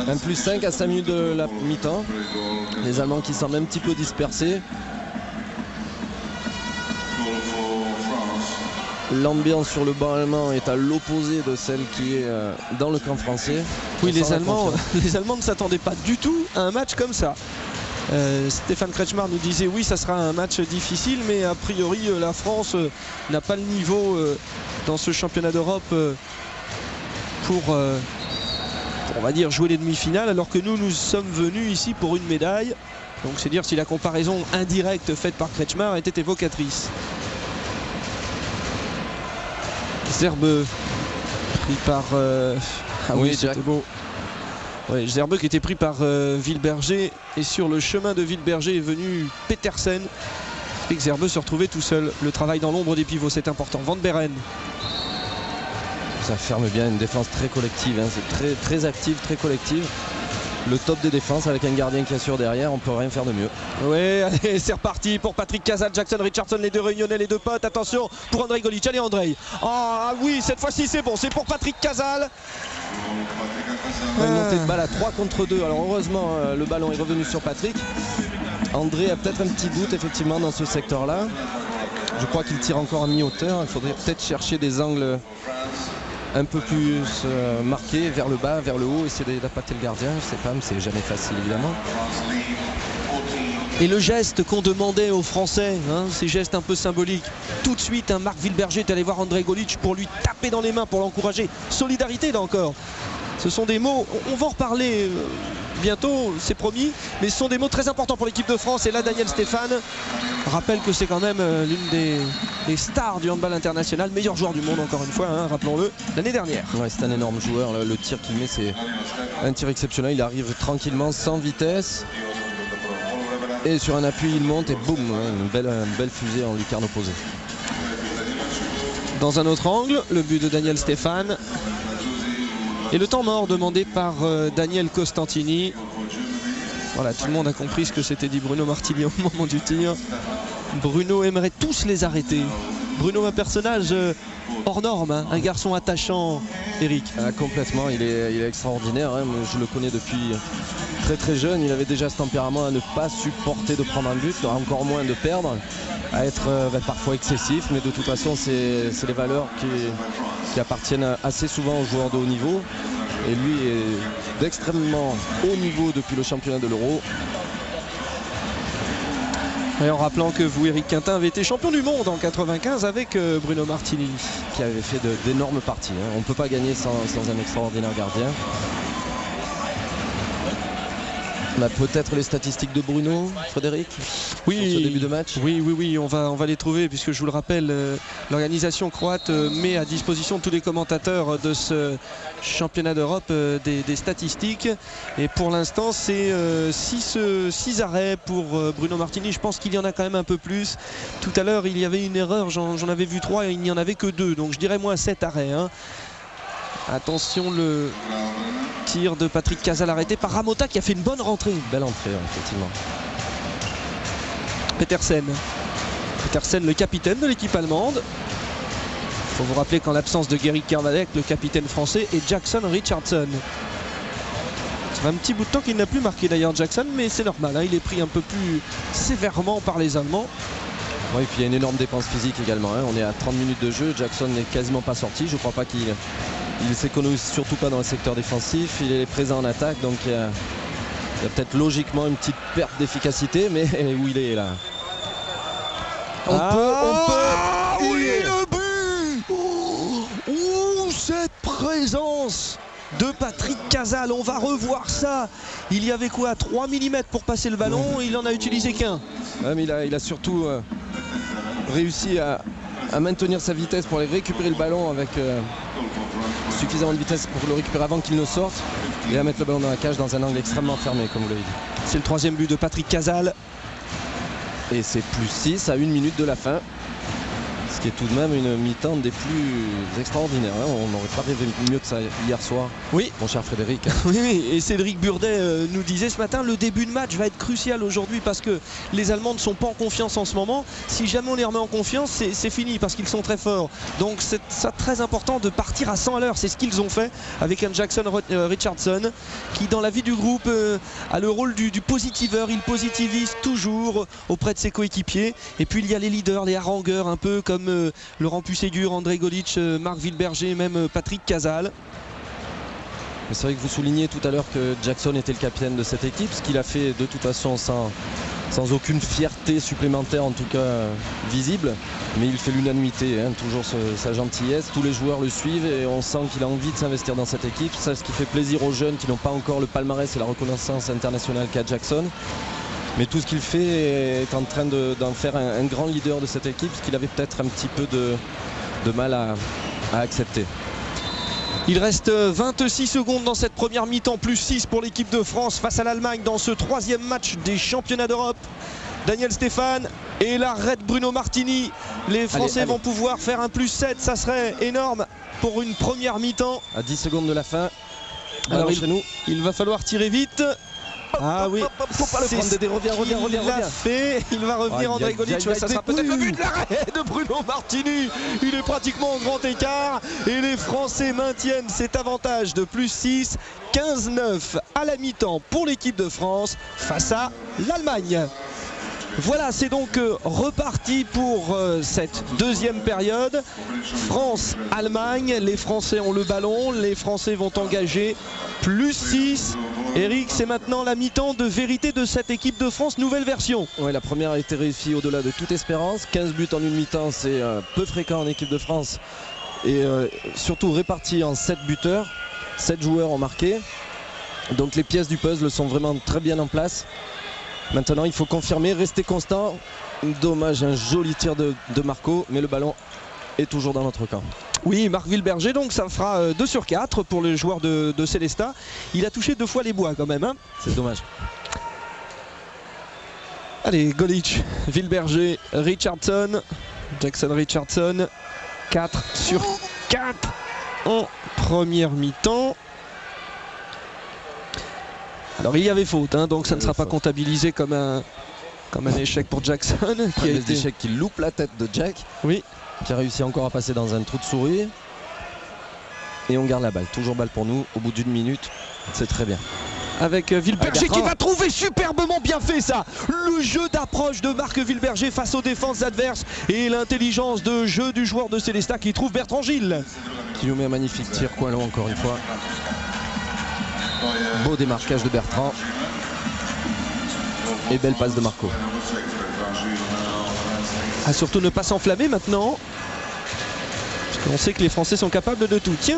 Un plus 5 à 5 minutes de la mi-temps. Les Allemands qui semblent un petit peu dispersés. L'ambiance sur le banc allemand est à l'opposé de celle qui est dans le camp français. Oui, les Allemands ne s'attendaient pas du tout à un match comme ça. Stéphane Kretschmar nous disait oui, ça sera un match difficile, mais a priori la France n'a pas le niveau dans ce championnat d'Europe pour on va dire jouer les demi-finales, alors que nous sommes venus ici pour une médaille. Donc c'est dire si la comparaison indirecte faite par Kretschmar était évocatrice. Zerbe pris par... oui, c'était beau. Ouais, Zerbe qui était pris par Wilberger, et sur le chemin de Wilberger est venu Petersen et que Zerbe se retrouvait tout seul. Le travail dans l'ombre des pivots, c'est important. Van Beren. Ça ferme bien, une défense très collective, hein. C'est très, très active, très collective. Le top des défenses avec un gardien qui assure derrière, on peut rien faire de mieux. Ouais, allez, c'est reparti pour Patrick Casal, Jackson Richardson, les deux réunionnais, les deux potes. Attention pour Andrei Golic. Allez Andrei. Ah oui, cette fois-ci c'est bon, c'est pour Patrick Casal. Une montée de balle à 3 contre 2. Alors heureusement le ballon est revenu sur Patrick. André a peut-être un petit doute effectivement dans ce secteur-là. Je crois qu'il tire encore à mi-hauteur. Il faudrait peut-être chercher des angles un peu plus marqués vers le bas, vers le haut, essayer d'appâter le gardien. Je sais pas, mais c'est jamais facile évidemment. Et le geste qu'on demandait aux Français, hein, ces gestes un peu symboliques. Tout de suite, Marc Wilberger est allé voir Andrei Golic pour lui taper dans les mains, pour l'encourager. Solidarité là encore. Ce sont des mots, on va en reparler bientôt, c'est promis, mais ce sont des mots très importants pour l'équipe de France. Et là, Daniel Stéphane rappelle que c'est quand même l'une des stars du handball international, meilleur joueur du monde encore une fois, hein, rappelons-le, l'année dernière. Ouais, c'est un énorme joueur, le tir qu'il met, c'est un tir exceptionnel. Il arrive tranquillement, sans vitesse. Et sur un appui, il monte et boum, une belle fusée en lucarne opposée. Dans un autre angle, le but de Daniel Stéphane. Et le temps mort demandé par Daniel Costantini. Voilà, tout le monde a compris ce que s'était dit Bruno Martini au moment du tir. Bruno aimerait tous les arrêter. Bruno, un personnage hors norme, hein, un garçon attachant, Eric. Ah, complètement, il est extraordinaire, hein. Je le connais depuis très très jeune. Il avait déjà ce tempérament à ne pas supporter de prendre un but, encore moins de perdre, à être parfois excessif, mais de toute façon c'est les valeurs qui appartiennent assez souvent aux joueurs de haut niveau. Et lui est d'extrêmement haut niveau depuis le championnat de l'Euro. Et en rappelant que vous, Eric Quintin, avez été champion du monde en 95 avec Bruno Martini. Qui avait fait d'énormes parties, hein. On ne peut pas gagner sans un extraordinaire gardien. On a peut-être les statistiques de Bruno, Frédéric, oui, sur ce début de match. Oui, on va les trouver puisque je vous le rappelle, l'organisation croate met à disposition de tous les commentateurs de ce championnat d'Europe des statistiques. Et pour l'instant, c'est 6 arrêts pour Bruno Martini. Je pense qu'il y en a quand même un peu plus. Tout à l'heure, il y avait une erreur, j'en avais vu 3 et il n'y en avait que 2. Donc je dirais moins 7 arrêts. Hein. Attention, le tir de Patrick Casal arrêté par Ramota qui a fait une bonne rentrée. Une belle entrée, effectivement. Petersen, le capitaine de l'équipe allemande. Il faut vous rappeler qu'en l'absence de Gerick Kermadec, le capitaine français est Jackson Richardson. Ça fait un petit bout de temps qu'il n'a plus marqué d'ailleurs Jackson, mais c'est normal, hein, il est pris un peu plus sévèrement par les Allemands. Oui, et puis il y a une énorme dépense physique également, hein. On est à 30 minutes de jeu, Jackson n'est quasiment pas sorti. Je ne crois pas qu'il s'économise surtout pas dans le secteur défensif. Il est présent en attaque, donc il y a peut-être logiquement une petite perte d'efficacité, mais où il est là. On peut. Oui, le but. Cette présence de Patrick Casal, on va revoir ça. Il y avait quoi, 3 mm pour passer le ballon, il en a utilisé qu'un. Ouais, mais il a surtout réussi à maintenir sa vitesse pour aller récupérer le ballon avec suffisamment de vitesse pour le récupérer avant qu'il ne sorte et à mettre le ballon dans la cage dans un angle extrêmement fermé, comme vous l'avez dit. C'est le 3e but de Patrick Casal. Et c'est plus 6 à 1 minute de la fin. Ce qui est tout de même une mi-temps des plus extraordinaires, hein. On n'aurait pas rêvé mieux que ça hier soir. Oui, mon cher Frédéric. Oui, et Cédric Burdet nous disait ce matin, le début de match va être crucial aujourd'hui parce que les Allemands ne sont pas en confiance en ce moment. Si jamais on les remet en confiance, c'est fini parce qu'ils sont très forts. Donc c'est ça très important de partir à 100 à l'heure. C'est ce qu'ils ont fait avec un Jackson Richardson qui dans la vie du groupe a le rôle du positiveur. Il positivise toujours auprès de ses coéquipiers. Et puis il y a les leaders, les harangueurs un peu comme Laurent Pusségur, Andrei Golic, Marc Wilberger, même Patrick Casal. C'est vrai que vous soulignez tout à l'heure que Jackson était le capitaine de cette équipe, ce qu'il a fait de toute façon sans aucune fierté supplémentaire, en tout cas visible, mais il fait l'unanimité, hein, toujours sa gentillesse, tous les joueurs le suivent et on sent qu'il a envie de s'investir dans cette équipe. C'est ce qui fait plaisir aux jeunes qui n'ont pas encore le palmarès et la reconnaissance internationale qu'a Jackson. Mais tout ce qu'il fait est en train d'en faire un grand leader de cette équipe, ce qu'il avait peut-être un petit peu de mal à accepter. Il reste 26 secondes dans cette première mi-temps, plus 6 pour l'équipe de France face à l'Allemagne dans ce 3e match des championnats d'Europe. Daniel Stéphane et l'arrêt de Bruno Martini. Les Français vont pouvoir faire un plus 7, ça serait énorme pour une première mi-temps. À 10 secondes de la fin. Alors il va falloir tirer vite. Ah oui, faut pas le prendre, Dédé, reviens. Il va revenir André Golic, ça sera peut-être le but de l'arrêt de Bruno Martini. Il est pratiquement en grand écart et les Français maintiennent cet avantage de plus 6, 15-9 à la mi-temps pour l'équipe de France face à l'Allemagne. Voilà, c'est donc reparti pour cette deuxième période. France-Allemagne, les Français ont le ballon, les Français vont engager plus 6. Eric, c'est maintenant la mi-temps de vérité de cette équipe de France, nouvelle version. Oui, la première a été réussie au-delà de toute espérance. 15 buts en une mi-temps, c'est peu fréquent en équipe de France. Et surtout réparti en 7 buteurs. 7 joueurs ont marqué. Donc les pièces du puzzle sont vraiment très bien en place. Maintenant, il faut confirmer, rester constant. Dommage, un joli tir de Marco, mais le ballon est toujours dans notre camp. Oui, Marc Wilberger, donc ça fera 2 sur 4 pour le joueur de Célestat. Il a touché 2 fois les bois quand même. Hein. C'est dommage. Allez, Golic, Wilberger, Richardson, Jackson Richardson. 4 sur 4 en première mi-temps. Alors il y avait faute, hein, donc ça ne sera pas comptabilisé comme un échec pour Jackson. Qui a été échec qui loupe la tête de Jack. Oui. Qui a réussi encore à passer dans un trou de souris. Et on garde la balle. Toujours balle pour nous au bout d'une minute. C'est très bien. Avec Wilberger qui va trouver superbement bien fait ça. Le jeu d'approche de Marc Wilberger face aux défenses adverses et l'intelligence de jeu du joueur de Célestat qui trouve Bertrand Gilles. Qui nous met un magnifique tir coin long encore une fois. Beau démarquage de Bertrand. Et belle passe de Marco. À surtout ne pas s'enflammer maintenant. Parce qu'on sait que les Français sont capables de tout. Tiens,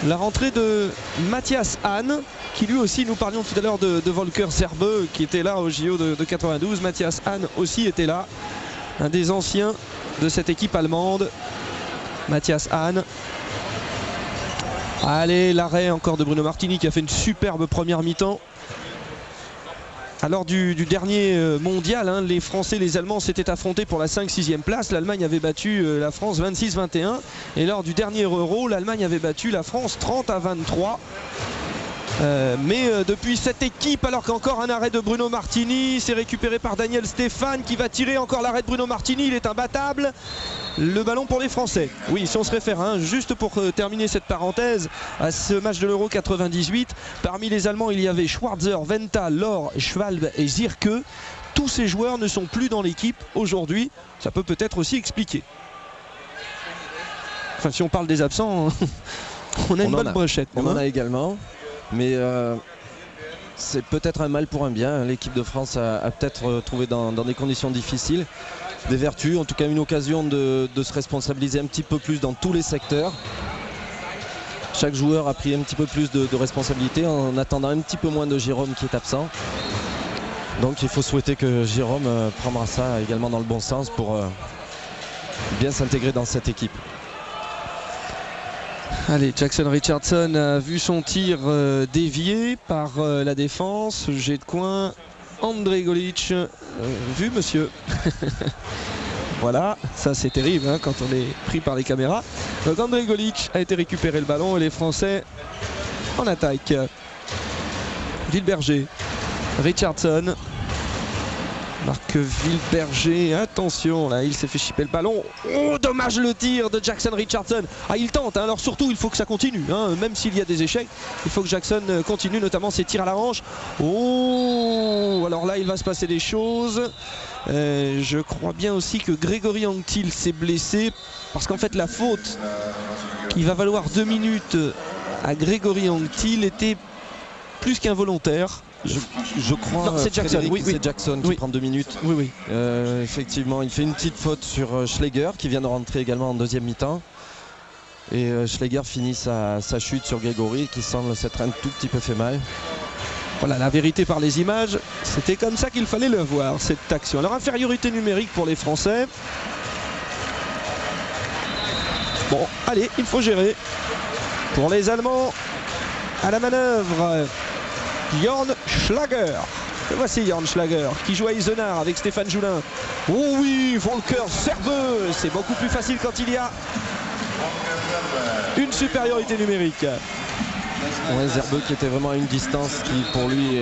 la rentrée de Mathias Hahn, qui lui aussi, nous parlions tout à l'heure de Volker Zerbe, qui était là au JO de 92. Mathias Hahn aussi était là. Un des anciens de cette équipe allemande. Mathias Hahn. Allez, l'arrêt encore de Bruno Martini qui a fait une superbe première mi-temps. Alors du dernier mondial, hein, les Français et les Allemands s'étaient affrontés pour la 5-6e place. L'Allemagne avait battu la France 26-21. Et lors du dernier Euro, l'Allemagne avait battu la France 30-23. Mais depuis cette équipe, alors qu'encore un arrêt de Bruno Martini, c'est récupéré par Daniel Stéphane qui va tirer encore l'arrêt de Bruno Martini, il est imbattable. Le ballon pour les Français. Oui, si on se réfère, hein, juste pour terminer cette parenthèse, à ce match de l'Euro 98, parmi les Allemands, il y avait Schwarzer, Venta, Lohr, Schwalbe et Zierke. Tous ces joueurs ne sont plus dans l'équipe aujourd'hui. Ça peut peut-être aussi expliquer. Enfin, si on parle des absents, on a une bonne brochette. On en a également. Mais c'est peut-être un mal pour un bien. L'équipe de France a peut-être trouvé dans des conditions difficiles des vertus, en tout cas une occasion de se responsabiliser un petit peu plus dans tous les secteurs. Chaque joueur a pris un petit peu plus de responsabilité en attendant un petit peu moins de Jérôme qui est absent. Donc il faut souhaiter que Jérôme prendra ça également dans le bon sens pour bien s'intégrer dans cette équipe. Allez, Jackson Richardson a vu son tir dévié par la défense. Jet de coin. André Golic, vu monsieur. Voilà, ça c'est terrible hein, quand on est pris par les caméras. Donc André Golic a été récupéré le ballon et les Français en attaque. Wilberger, Richardson. Marc Wilberger, attention là, il s'est fait chipper le ballon. Oh, dommage le tir de Jackson Richardson. Ah, il tente, hein, alors surtout il faut que ça continue, hein, même s'il y a des échecs, il faut que Jackson continue, notamment ses tirs à la hanche. Oh, alors là il va se passer des choses. Je crois bien aussi que Grégory Anctil s'est blessé, parce qu'en fait la faute qui va valoir 2 minutes à Grégory Anctil était plus qu'involontaire. Je crois. Non, c'est Jackson. Oui, c'est Jackson qui prend 2 minutes. Oui. Effectivement, il fait une petite faute sur Schläger qui vient de rentrer également en deuxième mi-temps. Et Schläger finit sa chute sur Grégory qui semble s'être un tout petit peu fait mal. Voilà, la vérité par les images, c'était comme ça qu'il fallait le voir, cette action. Alors, infériorité numérique pour les Français. Bon, allez, il faut gérer. Pour les Allemands, à la manœuvre, Jörn Schlager. Et voici Jörn Schlager qui joue à Eisenach avec Stéphane Joulin. Oh oui, Volker Zerbö. C'est beaucoup plus facile quand il y a une supériorité numérique. Ouais, Zerbö qui était vraiment à une distance qui pour lui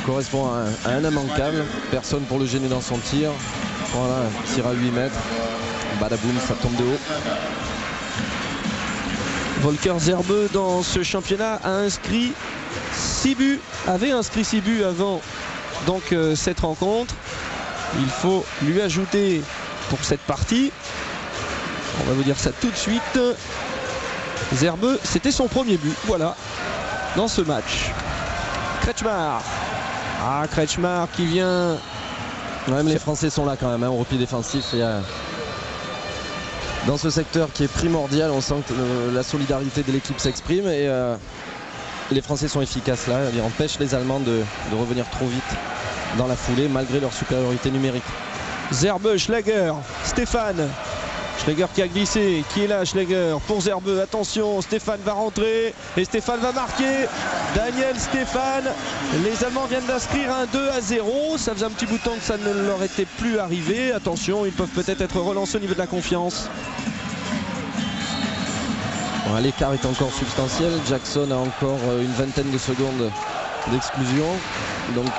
correspond à un immanquable. Personne pour le gêner dans son tir. Voilà, un tir à 8 mètres. Badaboum, ça tombe de haut. Volker Zerbö dans ce championnat a inscrit 6 buts, avait inscrit 6 buts avant donc cette rencontre. Il faut lui ajouter pour cette partie. On va vous dire ça tout de suite. Zerbö, c'était son premier but, voilà, dans ce match. Kretschmar. Ah, Kretschmar qui vient. Même les Français sont là quand même, hein, au repli défensif. Il y a... Dans ce secteur qui est primordial, on sent que la solidarité de l'équipe s'exprime et les Français sont efficaces là. Ils empêchent les Allemands de revenir trop vite dans la foulée malgré leur supériorité numérique. Zerbö, Schlager, Stéphane. Schlager qui a glissé, qui est là, Schlager pour Zerbö, attention, Stéphane va rentrer et Stéphane va marquer. Daniel Stéphane, les Allemands viennent d'inscrire un 2-0, ça faisait un petit bout de temps que ça ne leur était plus arrivé. Attention, ils peuvent peut-être être relancés au niveau de la confiance. Bon, l'écart est encore substantiel, Jackson a encore une vingtaine de secondes d'exclusion, donc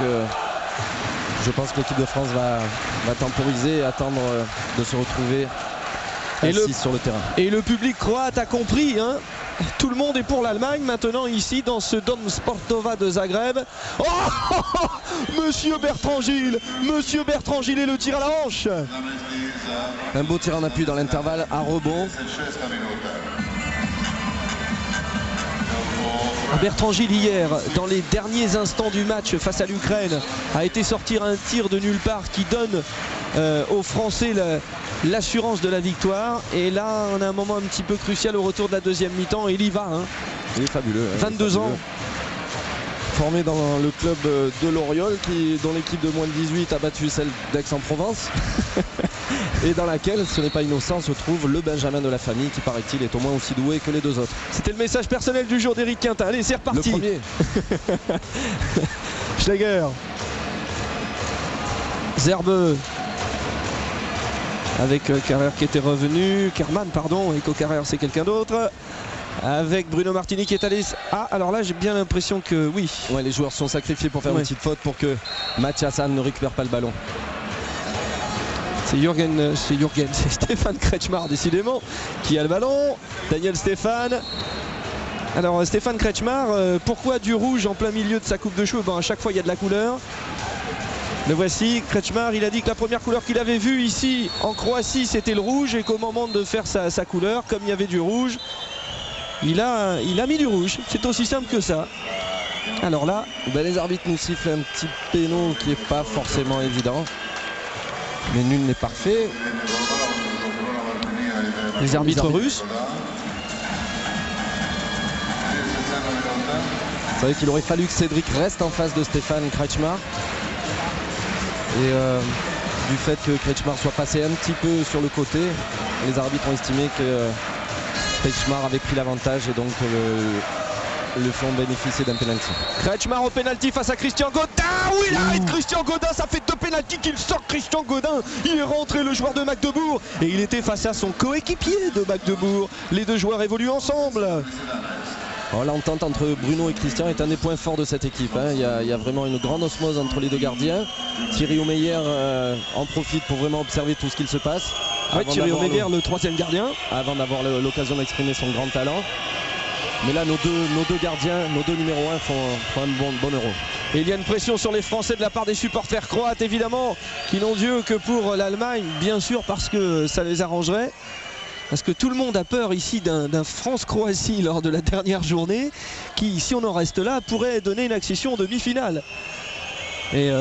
je pense que l'équipe de France va temporiser et attendre de se retrouver sur le terrain. Et le public croate a compris, hein. Tout le monde est pour l'Allemagne maintenant ici dans ce Dom Sportova de Zagreb. Monsieur Bertrand Gilles et le tir à la hanche. Un beau tir en appui dans l'intervalle à rebond. Bertrand Gilles hier, dans les derniers instants du match face à l'Ukraine, a été sortir un tir de nulle part qui donne aux Français l'assurance de la victoire. Et là, on a un moment un petit peu crucial au retour de la deuxième mi-temps. Et il y va. Hein. Il est fabuleux. 22 ans. Formé dans le club de Loriol, dont l'équipe de moins de 18 a battu celle d'Aix-en-Provence. Et dans laquelle, ce n'est pas innocent, se trouve le Benjamin de la famille qui, paraît-il, est au moins aussi doué que les deux autres. C'était le message personnel du jour d'Éric Quintin. Allez, c'est reparti. Le premier. Schlager. Zerbö. Avec Carrère qui était revenu. Kerman, pardon. Eco Carrère, c'est quelqu'un d'autre. Avec Bruno Martini qui est allé... Ah, alors là, j'ai bien l'impression que oui. Ouais, les joueurs sont sacrifiés pour faire une petite faute pour que Mathias Hahn ne récupère pas le ballon. C'est Stéphane Kretschmar décidément qui a le ballon. Daniel Stéphane. Alors Stéphane Kretschmar, pourquoi du rouge en plein milieu de sa coupe de cheveux? À chaque fois il y a de la couleur. Le voici, Kretschmar, il a dit que la première couleur qu'il avait vue ici en Croatie c'était le rouge et qu'au moment de faire sa couleur, comme il y avait du rouge, il a mis du rouge. C'est aussi simple que ça. Alors là, les arbitres nous sifflent un petit péno qui n'est pas forcément évident. Mais nul n'est parfait. Les arbitres russes. Vous savez qu'il aurait fallu que Cédric reste en face de Stéphane Kretschmar. Et du fait que Kretschmar soit passé un petit peu sur le côté, les arbitres ont estimé que Kretschmar avait pris l'avantage et donc le font bénéficier d'un pénalty. Kretschmar au pénalty face à Christian Godin. Oui, il arrête Christian Godin. Ça fait 2 pénaltys qu'il sort Christian Godin. Il est rentré, le joueur de Magdebourg. Et il était face à son coéquipier de Magdebourg. Les deux joueurs évoluent ensemble. L'entente entre Bruno et Christian est un des points forts de cette équipe. Il y a vraiment une grande osmose entre les deux gardiens. Thierry Omeyer en profite pour vraiment observer tout ce qu'il se passe. Thierry Omeyer, le troisième gardien. Avant d'avoir l'occasion d'exprimer son grand talent. Mais là, nos deux gardiens, nos deux numéros 1 font un bon euro. Et il y a une pression sur les Français de la part des supporters croates, évidemment, qui n'ont Dieu que pour l'Allemagne, bien sûr, parce que ça les arrangerait. Parce que tout le monde a peur ici d'un France-Croatie lors de la dernière journée, qui, si on en reste là, pourrait donner une accession en demi-finale. Et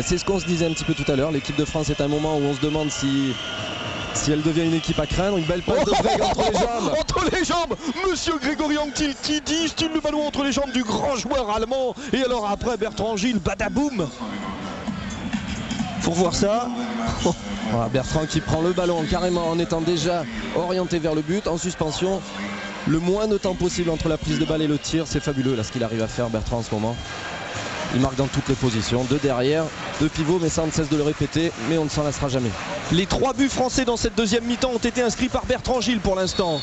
c'est ce qu'on se disait un petit peu tout à l'heure. L'équipe de France est à un moment où on se demande si Si elle devient une équipe à craindre, une belle passe de Greg entre les jambes. Entre les jambes, Monsieur Grégory Anctil qui distille le ballon entre les jambes du grand joueur allemand. Et alors après Bertrand Gilles, badaboum. Faut revoir ça. Voilà, Bertrand qui prend le ballon carrément en étant déjà orienté vers le but, en suspension. Le moins de temps possible entre la prise de balle et le tir, c'est fabuleux là ce qu'il arrive à faire Bertrand en ce moment. Il marque dans toutes les positions, de derrière, de pivot, mais ça on ne cesse de le répéter, mais on ne s'en lassera jamais. Les 3 buts français dans cette deuxième mi-temps ont été inscrits par Bertrand Gilles pour l'instant.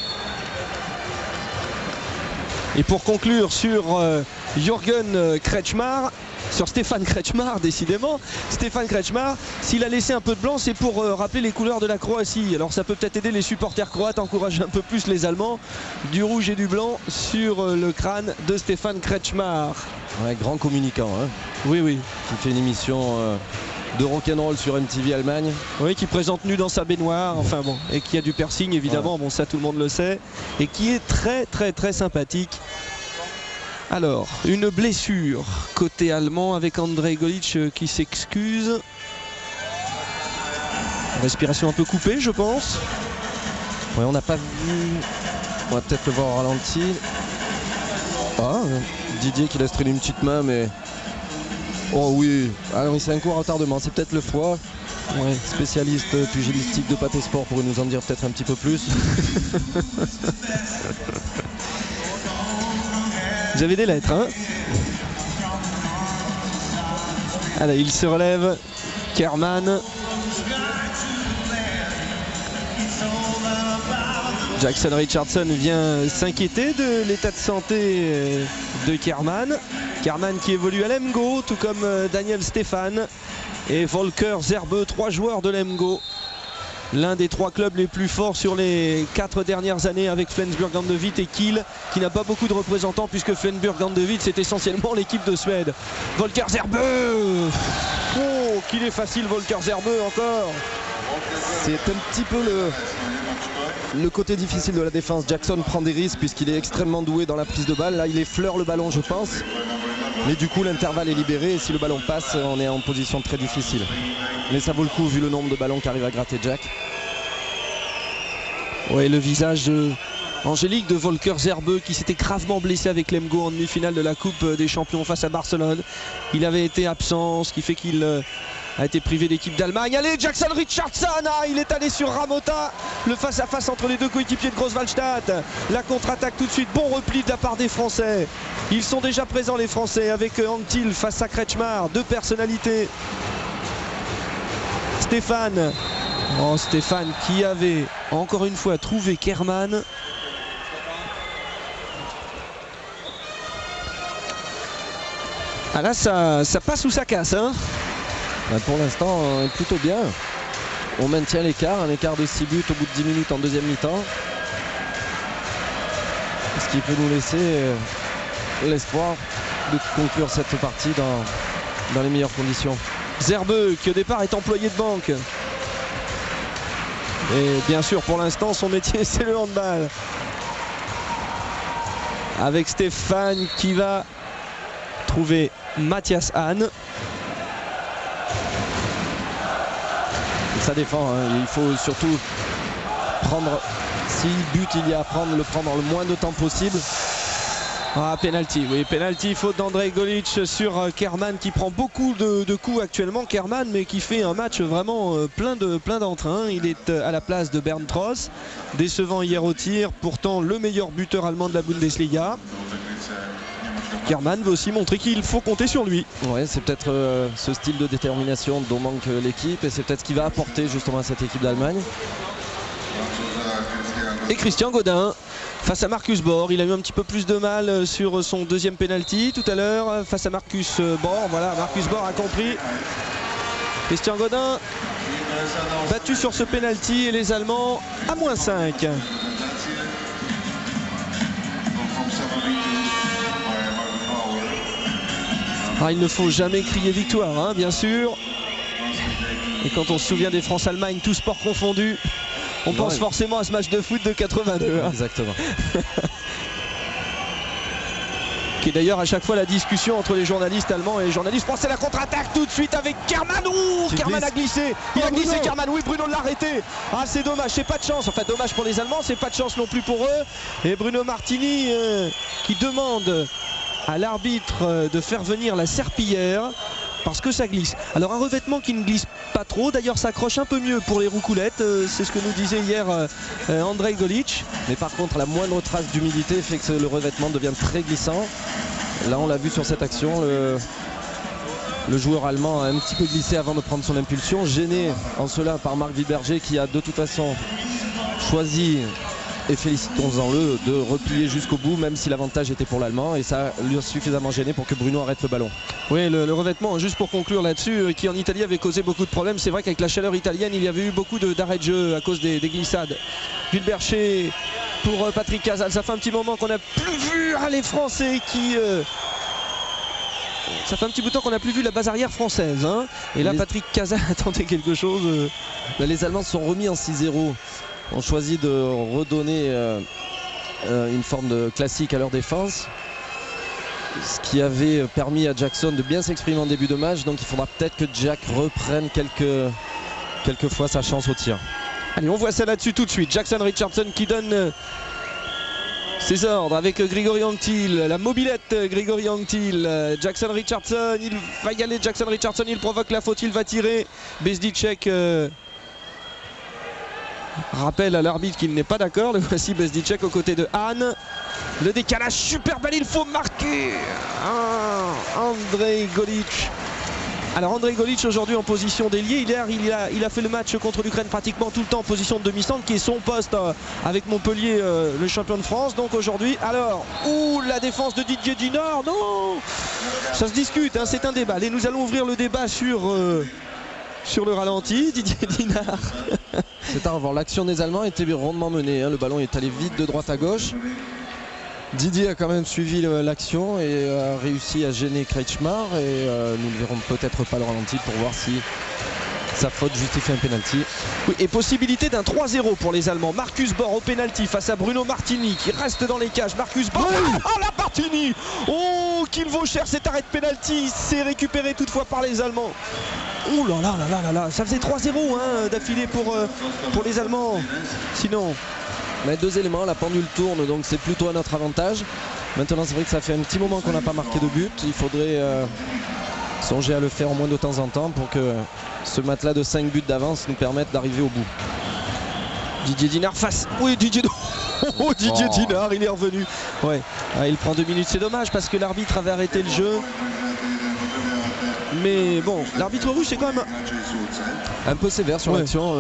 Et pour conclure sur Jürgen Kretschmar, sur Stéphane Kretschmar décidément, Stéphane Kretschmar, s'il a laissé un peu de blanc, c'est pour rappeler les couleurs de la Croatie. Alors ça peut peut-être aider les supporters croates à encourager un peu plus les Allemands. Du rouge et du blanc sur le crâne de Stéphane Kretschmar. Ouais, grand communicant, hein. Oui, oui. Qui fait une émission de rock'n'roll sur MTV Allemagne. Oui, qui présente nu dans sa baignoire, enfin bon, et qui a du piercing évidemment, bon ça tout le monde le sait, et qui est très très très sympathique. Alors, une blessure côté allemand avec Andrei Golic qui s'excuse. Respiration un peu coupée, je pense. Ouais, on n'a pas vu. On va peut-être le voir au ralenti. Ah, Didier qui laisse traîner une petite main, mais. Oh oui, ah oui, c'est un coup en retardement, c'est peut-être le foie. Ouais, spécialiste pugilistique de Pâté Sport pourrait nous en dire peut-être un petit peu plus. Vous avez des lettres, hein? Allez, il se relève. Kerman. Jackson Richardson vient s'inquiéter de l'état de santé de Kerman. Kerman qui évolue à Lemgo, tout comme Daniel Stéphane et Volker Zerbe, 3 joueurs de Lemgo. L'un des 3 clubs les plus forts sur les 4 dernières années avec Flensburg Handewitt et Kiel, qui n'a pas beaucoup de représentants puisque Flensburg Handewitt c'est essentiellement l'équipe de Suède. Volker Zerbe. Oh, qu'il est facile Volker Zerbe encore. C'est un petit peu le côté difficile de la défense. Jackson prend des risques puisqu'il est extrêmement doué dans la prise de balle. Là il effleure le ballon je pense. Mais du coup l'intervalle est libéré et si le ballon passe on est en position très difficile. Mais ça vaut le coup vu le nombre de ballons qu'arrive à gratter Jack. Ouais, le visage angélique de Volker Zerbe qui s'était gravement blessé avec Lemgo en demi-finale de la Coupe des Champions face à Barcelone. Il avait été absent, ce qui fait qu'il a été privé d'équipe d'Allemagne. Allez, Jackson Richardson, il est allé sur Ramota. Le face-à-face entre les deux coéquipiers de Grosswaldstadt. La contre-attaque tout de suite, bon repli de la part des Français. Ils sont déjà présents les Français avec Anctil face à Kretschmar, 2 personnalités. Stéphane. Oh, Stéphane qui avait encore une fois trouvé Kerman. Ah là ça passe ou ça casse hein. Ben pour l'instant plutôt bien. On maintient l'écart, un écart de 6 buts au bout de 10 minutes en deuxième mi-temps. Ce qui peut nous laisser l'espoir de conclure cette partie dans les meilleures conditions. Zerbe qui au départ est employé de banque. Et bien sûr pour l'instant son métier c'est le handball. Avec Stéphane qui va trouver Mathias Hahn. Ça défend, hein. Il faut surtout prendre, si but il y a à prendre, le prendre le moins de temps possible. Ah, penalty, oui, penalty, faute d'Andrei Golic sur Kerman qui prend beaucoup de coups actuellement, Kerman, mais qui fait un match vraiment plein d'entrain. Il est à la place de Bernd Tross, décevant hier au tir, pourtant le meilleur buteur allemand de la Bundesliga. Kerman veut aussi montrer qu'il faut compter sur lui. Ouais, c'est peut-être ce style de détermination dont manque l'équipe et c'est peut-être ce qui va apporter justement à cette équipe d'Allemagne. Et Christian Godin face à Marcus Bohr, il a eu un petit peu plus de mal sur son deuxième penalty tout à l'heure face à Marcus Bohr. Voilà, Marcus Bohr a compris. Christian Godin battu sur ce penalty et les Allemands à -5. Ah, il ne faut jamais crier victoire, hein, bien sûr. Et quand on se souvient des France-Allemagne, tous sports confondus, on pense forcément à ce match de foot de 82. Hein. Exactement. qui est d'ailleurs à chaque fois la discussion entre les journalistes allemands et les journalistes français. La contre-attaque tout de suite avec Kerman. Kerman a glissé. Il a glissé Kerman. Oui, Bruno l'a arrêté. Ah, c'est dommage, c'est pas de chance. Enfin, dommage pour les Allemands, c'est pas de chance non plus pour eux. Et Bruno Martini qui demande à l'arbitre de faire venir la serpillière parce que ça glisse. Alors un revêtement qui ne glisse pas trop, d'ailleurs ça accroche un peu mieux pour les roucoulettes, c'est ce que nous disait hier Andrej Golic. Mais par contre la moindre trace d'humidité fait que le revêtement devient très glissant. Là on l'a vu sur cette action, le joueur allemand a un petit peu glissé avant de prendre son impulsion, gêné en cela par Marc Wilberger qui a de toute façon choisi, et félicitons-en-le, de replier jusqu'au bout même si l'avantage était pour l'Allemand, et ça lui a suffisamment gêné pour que Bruno arrête le ballon. Oui, le revêtement, juste pour conclure là-dessus, qui en Italie avait causé beaucoup de problèmes. C'est vrai qu'avec la chaleur italienne il y avait eu beaucoup d'arrêts de jeu à cause des glissades. Wilberger pour Patrick Casals, ça fait un petit moment qu'on n'a plus vu les Français qui... Ça fait un petit bout de temps qu'on n'a plus vu la base arrière française, hein. Et là Patrick Casals attendait quelque chose. Les Allemands se sont remis en 6-0, ont choisi de redonner une forme de classique à leur défense, ce qui avait permis à Jackson de bien s'exprimer en début de match. Donc il faudra peut-être que Jack reprenne quelques fois sa chance au tir. Allez, on voit ça là-dessus tout de suite. Jackson Richardson qui donne ses ordres avec Grigori Anctil, la mobilette Grigori Anctil. Jackson Richardson, il va y aller. Jackson Richardson, il provoque la faute, il va tirer. Bezdicek rappelle à l'arbitre qu'il n'est pas d'accord. Le voici Bezdicek aux côtés de Hahn. Le décalage super belle, il faut marquer. Andrej Golic. Alors Andrej Golic aujourd'hui en position d'ailier, il a fait le match contre l'Ukraine pratiquement tout le temps en position de demi-centre, qui est son poste avec Montpellier, le champion de France. Donc aujourd'hui, alors, la défense de Didier Dinard, non, ça se discute, hein, c'est un débat. Et nous allons ouvrir le débat sur le ralenti. Didier Dinard. C'est à revoir, l'action des Allemands était rondement menée, hein. Le ballon est allé vite de droite à gauche. Didier a quand même suivi l'action et a réussi à gêner Kretschmar, et nous ne verrons peut-être pas le ralenti pour voir si sa faute justifie un pénalty. Oui, et possibilité d'un 3-0 pour les Allemands. Marcus Borg au pénalty face à Bruno Martini qui reste dans les cages. Marcus Borg, la Martini, qu'il vaut cher cet arrêt de pénalty. C'est récupéré toutefois par les Allemands. Oh là là là là là, ça faisait 3-0 hein, d'affilée pour les Allemands. Sinon... Mais deux éléments, la pendule tourne, donc c'est plutôt à notre avantage. Maintenant c'est vrai que ça fait un petit moment qu'on n'a pas marqué de but. Il faudrait songer à le faire au moins de temps en temps pour que ce matelas de 5 buts d'avance nous permette d'arriver au bout. Didier Dinard face... Oui, Didier Dinard, il est revenu. Ouais. Il prend 2 minutes, c'est dommage parce que l'arbitre avait arrêté le jeu. Mais bon, l'arbitre russe est quand même un peu sévère sur l'action.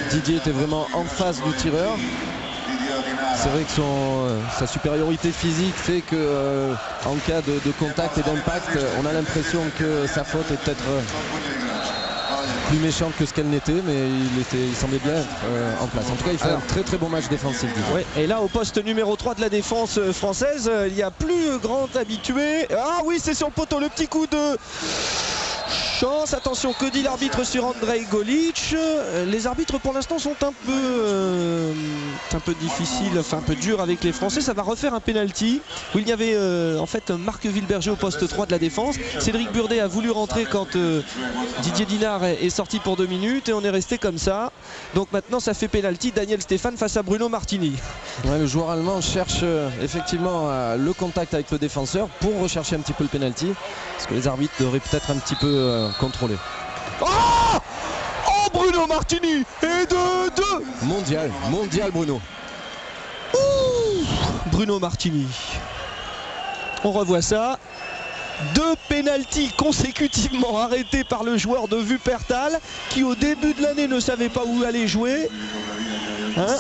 Didier était vraiment en face du tireur. C'est vrai que sa supériorité physique fait que en cas de contact et d'impact, on a l'impression que sa faute est peut-être plus méchante que ce qu'elle n'était, mais il semblait bien être en place. En tout cas, il fait un très très bon match défensif. Ouais, et là, au poste numéro 3 de la défense française, il y a plus grand habitué. Ah oui, c'est sur le poteau, le petit coup de chance. Attention, que dit l'arbitre sur Andrej Golic? Les arbitres pour l'instant sont un peu difficiles, enfin un peu durs avec les Français. Ça va refaire un penalty où il y avait en fait Marc Wilberger au poste 3 de la défense. Cédric Burdet a voulu rentrer quand Didier Dinard est sorti pour 2 minutes et on est resté comme ça. Donc maintenant ça fait penalty. Daniel Stéphane face à Bruno Martini. Ouais, le joueur allemand cherche effectivement le contact avec le défenseur pour rechercher un petit peu le penalty, parce que les arbitres devraient peut-être un petit peu contrôler. Bruno Martini et 2-2. Mondial Bruno. Bruno Martini. On revoit ça. 2 pénaltys consécutivement arrêtés par le joueur de Wuppertal qui au début de l'année ne savait pas où aller jouer. Hein?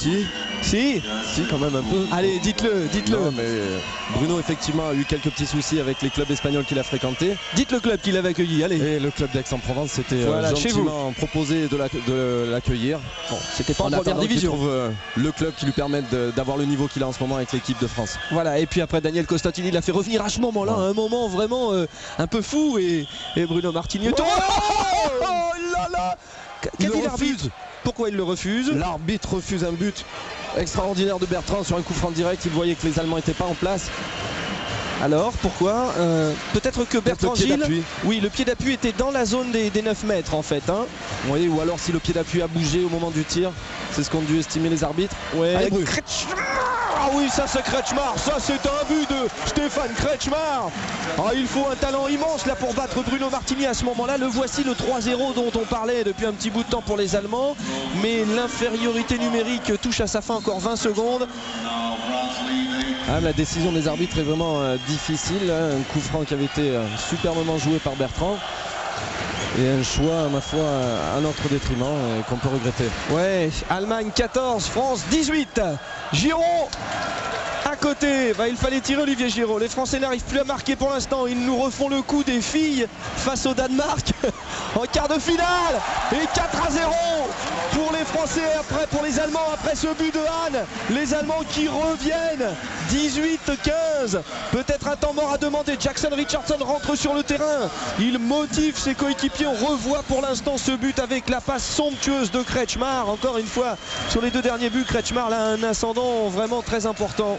Si, quand même un peu. Allez, dites-le. Non, mais Bruno effectivement a eu quelques petits soucis avec les clubs espagnols qu'il a fréquentés. Dites le club qu'il avait accueilli, allez. Et le club d'Aix-en-Provence s'était gentiment proposé de l'accueillir. Bon, c'était pas en première division. Le club qui lui permet d'avoir le niveau qu'il a en ce moment avec l'équipe de France. Voilà, et puis après Daniel Costantini l'a fait revenir à ce moment-là, un moment vraiment un peu fou, et Bruno Martini. Qu'a dit l'arbitre? Pourquoi il le refuse? L'arbitre refuse un but extraordinaire de Bertrand sur un coup franc direct. Il voyait que les Allemands n'étaient pas en place. Alors pourquoi peut-être que Bertrand Gilles, oui, le pied d'appui était dans la zone des 9 mètres en fait. Hein. Oui, ou alors si le pied d'appui a bougé au moment du tir, c'est ce qu'ont dû estimer les arbitres. Ouais. Ah oui, ça c'est Kretschmar, ça c'est un but de Stéphane Kretschmar. Ah, il faut un talent immense là pour battre Bruno Martini à ce moment-là. Le voici, le 3-0 dont on parlait depuis un petit bout de temps pour les Allemands. Mais l'infériorité numérique touche à sa fin, encore 20 secondes. Ah, la décision des arbitres est vraiment difficile. Hein. Un coup franc qui avait été superbement joué par Bertrand. Et un choix, à ma foi, à notre détriment qu'on peut regretter. Ouais, Allemagne 14, France 18. Giroud à côté, il fallait tirer Olivier Giroud. Les Français n'arrivent plus à marquer pour l'instant. Ils nous refont le coup des filles face au Danemark en quart de finale. Et 4-0 pour les Français, pour les Allemands après ce but de Hahn. Les Allemands qui reviennent 18-15. Peut-être un temps mort à demander. Jackson Richardson rentre sur le terrain. Il motive ses coéquipiers. On revoit pour l'instant ce but avec la passe somptueuse de Kretschmar. Encore une fois, sur les deux derniers buts, Kretschmar a un ascendant vraiment très important.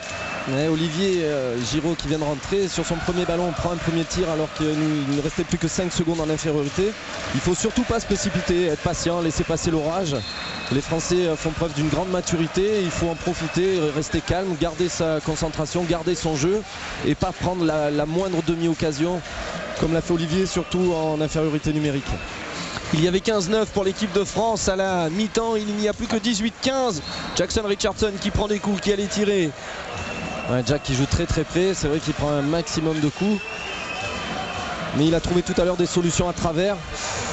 Ouais, Olivier Giroud qui vient de rentrer sur son premier ballon, on prend un premier tir alors qu'il ne restait plus que 5 secondes en infériorité. Il faut surtout pas se précipiter, être patient, laisser passer l'orage. Les Français font preuve d'une grande maturité, il faut en profiter, rester calme, garder sa concentration, garder son jeu et pas prendre la moindre demi-occasion comme l'a fait Olivier, surtout en infériorité numérique. Il y avait 15-9 pour l'équipe de France à la mi-temps, il n'y a plus que 18-15. Jackson Richardson qui prend des coups, qui allait tirer. Ouais, Jack qui joue très très près, c'est vrai qu'il prend un maximum de coups. Mais il a trouvé tout à l'heure des solutions à travers,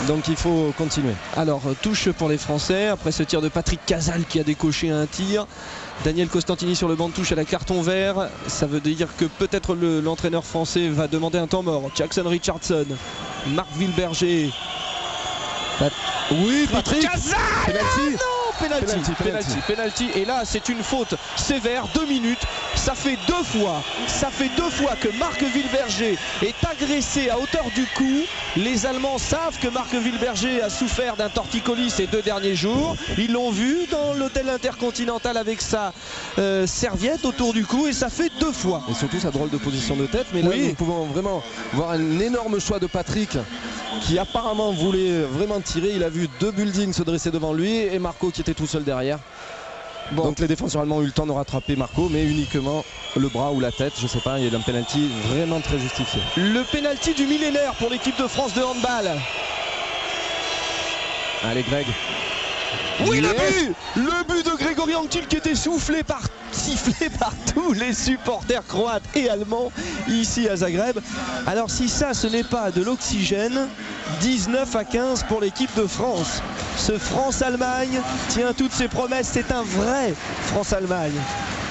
donc il faut continuer. Alors, touche pour les Français, après ce tir de Patrick Casal qui a décoché un tir. Daniel Costantini sur le banc de touche à la carton vert. Ça veut dire que peut-être l'entraîneur français va demander un temps mort. Jackson Richardson, Marc Wilberger. Oui, Patrick Casal. Penalty. Et là, c'est une faute sévère, 2 minutes. Ça fait deux fois que Marc Wilberger est agressé à hauteur du cou. Les Allemands savent que Marc Wilberger a souffert d'un torticolis ces 2 derniers jours. Ils l'ont vu dans l'hôtel Intercontinental avec sa serviette autour du cou et ça fait 2 fois. Et surtout sa drôle de position de tête. Mais là, nous pouvons vraiment voir un énorme choix de Patrick qui apparemment voulait vraiment tirer. Il a vu 2 buildings se dresser devant lui et Marco qui était tout seul derrière. Bon. Donc les défenseurs allemands ont eu le temps de rattraper Marco, mais uniquement le bras ou la tête, je sais pas. Il y a un penalty vraiment très justifié. Le penalty du millénaire pour l'équipe de France de handball. Allez Greg. Oui, le but de Grégory Anctil qui était sifflé par tous les supporters croates et allemands ici à Zagreb. Alors si ça ce n'est pas de l'oxygène, 19-15 pour l'équipe de France. Ce France-Allemagne tient toutes ses promesses, c'est un vrai France-Allemagne.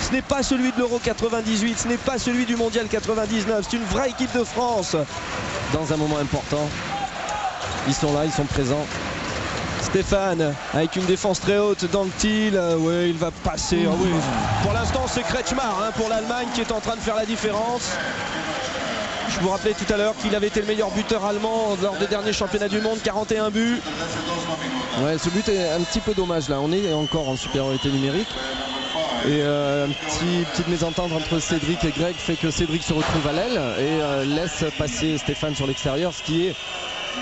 Ce n'est pas celui de l'Euro 98, ce n'est pas celui du Mondial 99, c'est une vraie équipe de France. Dans un moment important, ils sont là, ils sont présents. Stéphane avec une défense très haute d'Anctil, il va passer. Oui. Pour l'instant c'est Kretschmar pour l'Allemagne qui est en train de faire la différence. Je vous rappelais tout à l'heure qu'il avait été le meilleur buteur allemand lors des derniers championnats du monde, 41 buts. Ouais, ce but est un petit peu dommage là, on est encore en supériorité numérique. Et petite mésentente entre Cédric et Greg fait que Cédric se retrouve à l'aile et laisse passer Stéphane sur l'extérieur, ce qui est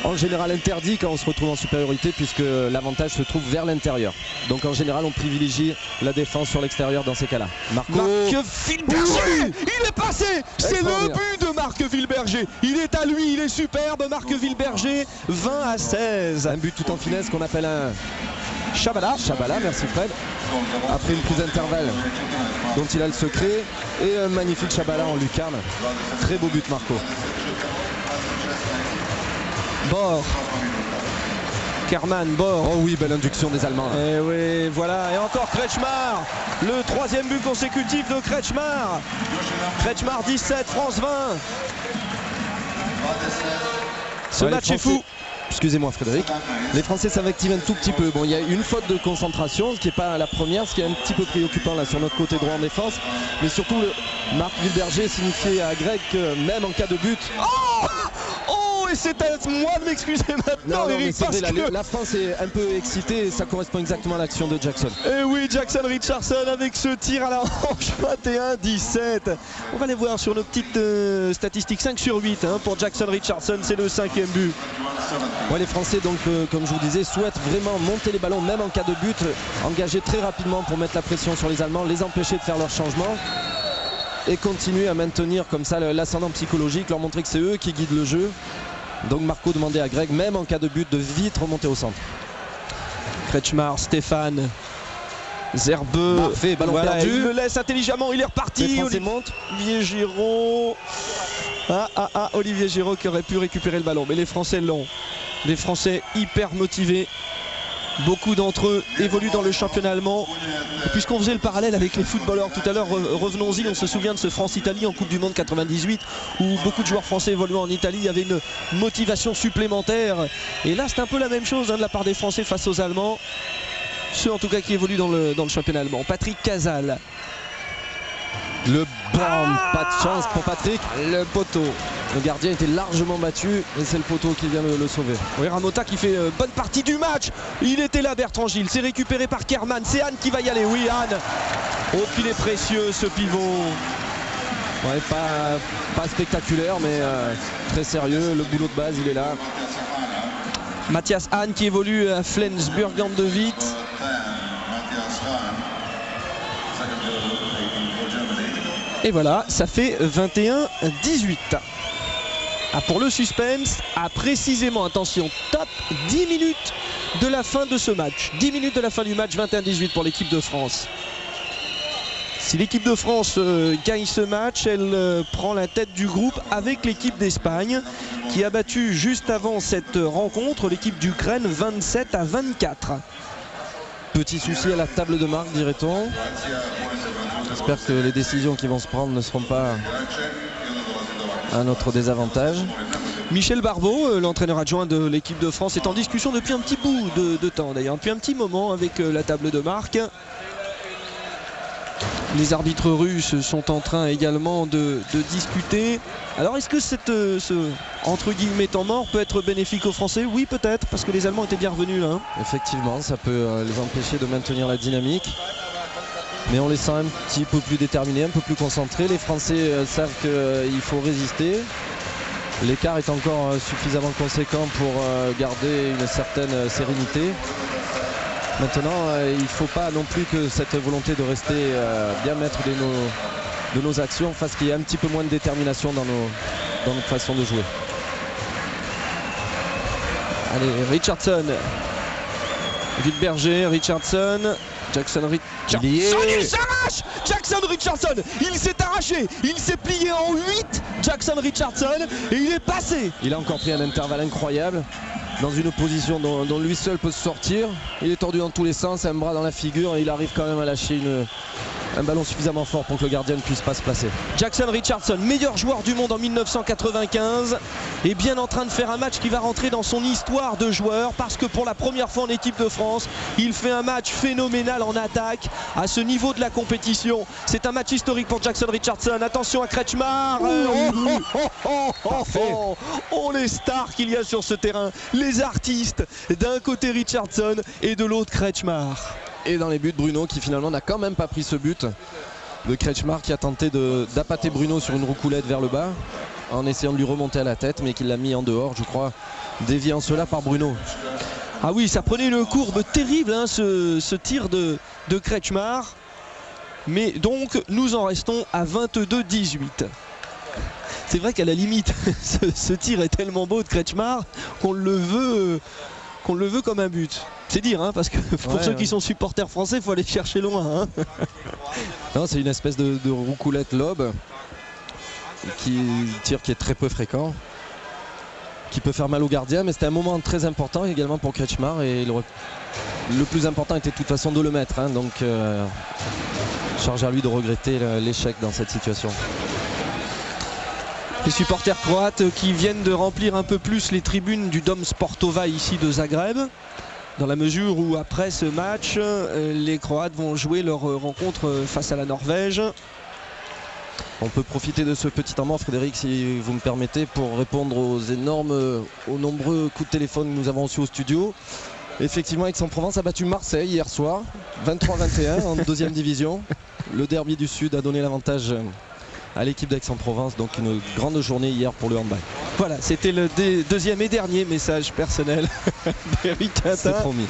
en général interdit quand on se retrouve en supériorité puisque l'avantage se trouve vers l'intérieur. Donc en général on privilégie la défense sur l'extérieur dans ces cas-là. Marc Wilberger, il est passé. C'est le but de Marc Wilberger. Il est à lui, il est superbe. Marc Wilberger, 20-16. Un but tout en finesse qu'on appelle un Chabala, merci Fred. Après une prise d'intervalle dont il a le secret et un magnifique Chabala en lucarne. Très beau but Marco. Bord. Kerman, Bord. Oh oui, belle induction des Allemands. Et oui, voilà. Et encore Kretschmar. Le 3e but consécutif de Kretschmar. Kretschmar 17, France 20. Ce match est fou. Excusez-moi Frédéric. Les Français s'activent un tout petit peu. Bon, il y a une faute de concentration, ce qui n'est pas la première, ce qui est un petit peu préoccupant là sur notre côté droit en défense. Mais surtout, Marc Wilberger signifiait à Greg que même en cas de but. Et c'est à moi de m'excuser maintenant, Eric, c'est parce vrai, que... la France est un peu excitée et ça correspond exactement à l'action de Jackson. Et oui, Jackson Richardson avec ce tir à la hanche, 21-17. On va aller voir sur nos petites statistiques, 5 sur 8 pour Jackson Richardson, c'est le 5e but. Ouais, les Français, donc, comme je vous disais, souhaitent vraiment monter les ballons, même en cas de but, engager très rapidement pour mettre la pression sur les Allemands, les empêcher de faire leur changement et continuer à maintenir comme ça l'ascendant psychologique, leur montrer que c'est eux qui guident le jeu. Donc Marco demandait à Greg, même en cas de but, de vite remonter au centre. Kretschmar, Stéphane, Zerbeux, parfait, ballon perdu. Il le laisse intelligemment, il est reparti. Les Français montent. Olivier Giroud. Olivier Giroud qui aurait pu récupérer le ballon, mais les Français l'ont. Les Français hyper motivés. Beaucoup d'entre eux évoluent dans le championnat allemand. Et puisqu'on faisait le parallèle avec les footballeurs tout à l'heure, revenons-y, on se souvient de ce France-Italie en Coupe du Monde 98 où beaucoup de joueurs français évoluant en Italie avaient une motivation supplémentaire. Et là c'est un peu la même chose de la part des Français face aux Allemands. Ceux en tout cas qui évoluent dans le championnat allemand. Patrick Casal. Le bam, pas de chance pour Patrick. Le poteau. Le gardien était largement battu et c'est le poteau qui vient le sauver. Oui, Ramota qui fait bonne partie du match. Il était là, Bertrand Gilles. C'est récupéré par Kerman. C'est Anne qui va y aller. Oui, Anne. Oh, qu'il est précieux ce pivot. Ouais, pas spectaculaire, mais très sérieux. Le boulot de base, il est là. Mathias Hahn qui évolue à Flensburg-Handewitt. Et voilà, ça fait 21-18. Pour le suspense, à précisément, attention, top 10 minutes de la fin de ce match. 10 minutes de la fin du match, 21-18 pour l'équipe de France. Si l'équipe de France gagne ce match, elle prend la tête du groupe avec l'équipe d'Espagne qui a battu juste avant cette rencontre l'équipe d'Ukraine 27-24. Petit souci à la table de marque, dirait-on. J'espère que les décisions qui vont se prendre ne seront pas à notre désavantage. Michel Barbeau, l'entraîneur adjoint de l'équipe de France, est en discussion depuis un petit bout de temps d'ailleurs, depuis un petit moment avec la table de marque. Les arbitres russes sont en train également de discuter. Alors est-ce que ce entre guillemets temps mort peut être bénéfique aux Français? Oui, peut-être, parce que les Allemands étaient bien revenus là. Effectivement, ça peut les empêcher de maintenir la dynamique. Mais on les sent un petit peu plus déterminés, un peu plus concentrés. Les Français savent qu'il faut résister. L'écart est encore suffisamment conséquent pour garder une certaine sérénité. Maintenant, il ne faut pas non plus que cette volonté de rester bien maître de nos actions fasse qu'il y ait un petit peu moins de détermination dans notre façon de jouer. Allez, Richardson. Wittberger, Richardson. Jackson Richardson, il s'arrache. Jackson Richardson, il s'est arraché, il s'est plié en 8. Jackson Richardson, et il est passé. Il a encore pris un intervalle incroyable dans une position dont lui seul peut se sortir. Il est tordu dans tous les sens, un bras dans la figure et il arrive quand même à lâcher un ballon suffisamment fort pour que le gardien ne puisse pas se placer. Jackson Richardson, meilleur joueur du monde en 1995, est bien en train de faire un match qui va rentrer dans son histoire de joueur parce que pour la première fois en équipe de France, il fait un match phénoménal en attaque à ce niveau de la compétition. C'est un match historique pour Jackson Richardson. Attention à Kretschmar. Oh, les stars qu'il y a sur ce terrain, les artistes. D'un côté Richardson et de l'autre Kretschmar. Et dans les buts, Bruno qui finalement n'a quand même pas pris ce but de Kretschmar qui a tenté d'appâter Bruno sur une roucoulette vers le bas en essayant de lui remonter à la tête mais qui l'a mis en dehors, je crois, dévié en cela par Bruno. Ah oui, ça prenait une courbe terrible ce tir de Kretschmar. Mais donc nous en restons à 22-18. C'est vrai qu'à la limite ce tir est tellement beau de Kretschmar qu'on le veut comme un but. C'est dire, parce que pour ceux qui sont supporters français, il faut aller chercher loin. Non, c'est une espèce de roucoulette lobe tir qui est très peu fréquent, qui peut faire mal au gardien, mais c'était un moment très important également pour Kretschmar et le plus important était de toute façon de le mettre. Donc charge à lui de regretter l'échec dans cette situation. Les supporters croates qui viennent de remplir un peu plus les tribunes du Dom Sportova ici de Zagreb, dans la mesure où après ce match, les Croates vont jouer leur rencontre face à la Norvège. On peut profiter de ce petit temps mort, Frédéric, si vous me permettez, pour répondre aux nombreux coups de téléphone que nous avons reçus au studio. Effectivement, Aix-en-Provence a battu Marseille hier soir, 23-21 en 2e division. Le derby du Sud a donné l'avantage à l'équipe d'Aix-en-Provence, donc une grande journée hier pour le handball. Voilà, c'était le deuxième et dernier message personnel d'Eric Quintin. C'est promis.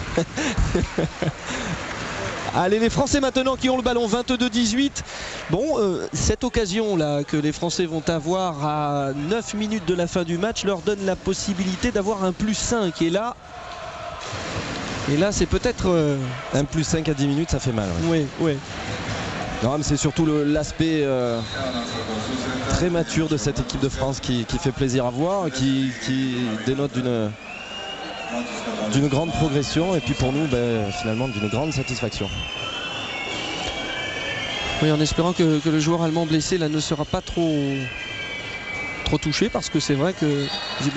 Allez, les Français maintenant qui ont le ballon, 22-18. Bon, cette occasion-là que les Français vont avoir à 9 minutes de la fin du match leur donne la possibilité d'avoir un +5. Et là, c'est peut-être... Un +5 à 10 minutes, ça fait mal. Oui. Non, mais c'est surtout l'aspect très mature de cette équipe de France qui fait plaisir à voir, qui dénote d'une grande progression et puis pour nous finalement d'une grande satisfaction. Oui, en espérant que le joueur allemand blessé là ne sera pas trop touché, parce que c'est vrai que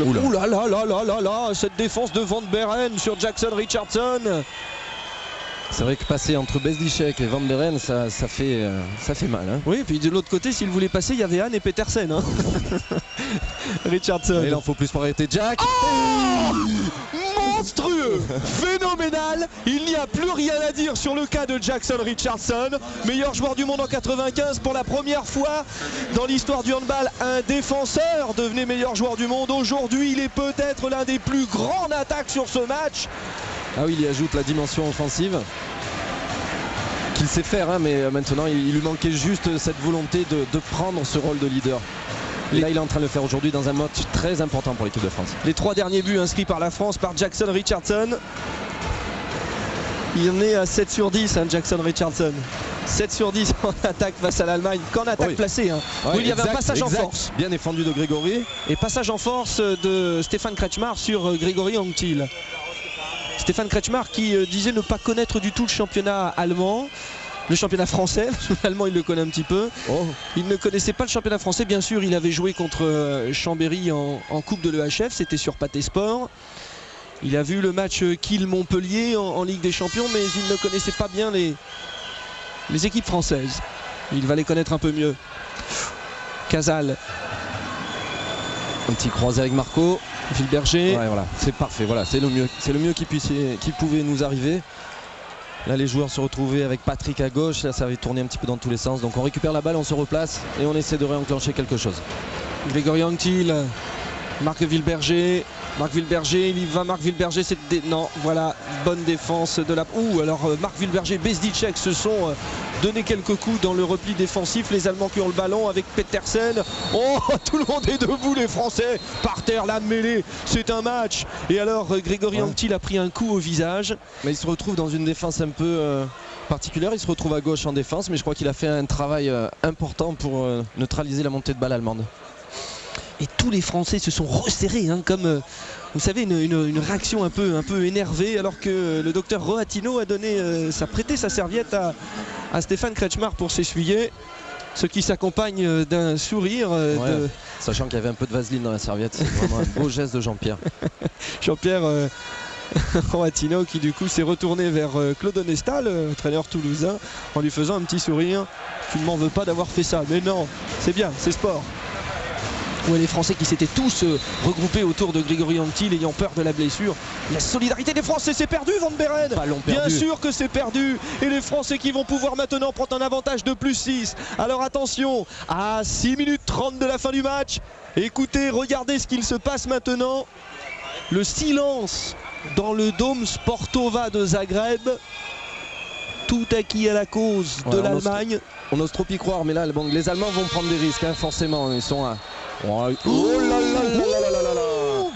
ouh là là, cette défense de Van Beren sur Jackson Richardson. C'est vrai que passer entre Bezdicek et Van Beren, ça fait mal. Hein. Oui, et puis de l'autre côté, s'il voulait passer, il y avait Anne et Petersen. Hein. Richardson. Et là, il en faut plus pour arrêter Jack. Oh, monstrueux, phénoménal. Il n'y a plus rien à dire sur le cas de Jackson Richardson, meilleur joueur du monde en 95. Pour la première fois dans l'histoire du handball, un défenseur devenait meilleur joueur du monde. Aujourd'hui, il est peut-être l'un des plus grands en attaque sur ce match. Ah oui, il y ajoute la dimension offensive qu'il sait faire, hein, mais maintenant il lui manquait juste cette volonté de prendre ce rôle de leader. Et là, il est en train de le faire aujourd'hui dans un match très important pour l'équipe de France. Les 3 derniers buts inscrits par la France par Jackson Richardson. Il en est à 7 sur 10, hein, Jackson Richardson. 7 sur 10 en attaque face à l'Allemagne, qu'en attaque placée. Hein, où il y avait un passage en force. Bien défendu de Grégory. Et passage en force de Stéphane Kretschmar sur Grégory Anctil. Stéphane Kretschmar qui disait ne pas connaître du tout le championnat allemand, le championnat français. L'allemand, il le connaît un petit peu. Il ne connaissait pas le championnat français. Bien sûr, il avait joué contre Chambéry en Coupe de l'EHF, c'était sur Pathé Sport. Il a vu le match Kiel-Montpellier en Ligue des Champions, mais il ne connaissait pas bien les équipes françaises. Il va les connaître un peu mieux. Casal. Un petit croisé avec Marco. Vilberger. Ouais, voilà, c'est parfait, voilà, c'est le mieux qui pouvait nous arriver. Là, les joueurs se retrouvaient avec Patrick à gauche, là ça avait tourné un petit peu dans tous les sens, donc on récupère la balle, on se replace et on essaie de réenclencher quelque chose. Grégory Anctil, Marc Vilberger, il y va, Marc Vilberger, non, voilà, bonne défense de la... alors Marc Vilberger, Bezdicek se sont donné quelques coups dans le repli défensif, les Allemands qui ont le ballon avec Petersen. Oh, tout le monde est debout, les Français, par terre, la mêlée, c'est un match. Et alors Grégory Anctil a pris un coup au visage. Mais il se retrouve dans une défense un peu particulière, il se retrouve à gauche en défense, mais je crois qu'il a fait un travail important pour neutraliser la montée de balle allemande. Et tous les Français se sont resserrés, hein, comme vous savez, une réaction un peu énervée, alors que le docteur Rohatino a prêté sa serviette à Stéphane Kretschmar pour s'essuyer, ce qui s'accompagne d'un sourire. Sachant qu'il y avait un peu de vaseline dans la serviette, c'est vraiment un beau geste de Jean-Pierre. Jean-Pierre Rohatino qui du coup s'est retourné vers Claude Onesta, le entraîneur toulousain, en lui faisant un petit sourire. Tu ne m'en veux pas d'avoir fait ça, mais non, c'est bien, c'est sport. Ouais, les Français qui s'étaient tous regroupés autour de Grégory Anctil, ayant peur de la blessure. La solidarité des Français, c'est perdu, Van Beren. Bien sûr que c'est perdu. Et les Français qui vont pouvoir maintenant prendre un avantage de +6. Alors attention, à 6 minutes 30 de la fin du match. Écoutez, regardez ce qu'il se passe maintenant. Le silence dans le dôme Sportova de Zagreb. Tout acquis à la cause de l'Allemagne. On ose trop y croire, mais là, bon, les Allemands vont prendre des risques, hein, forcément. Ils sont à... Oh là là là là.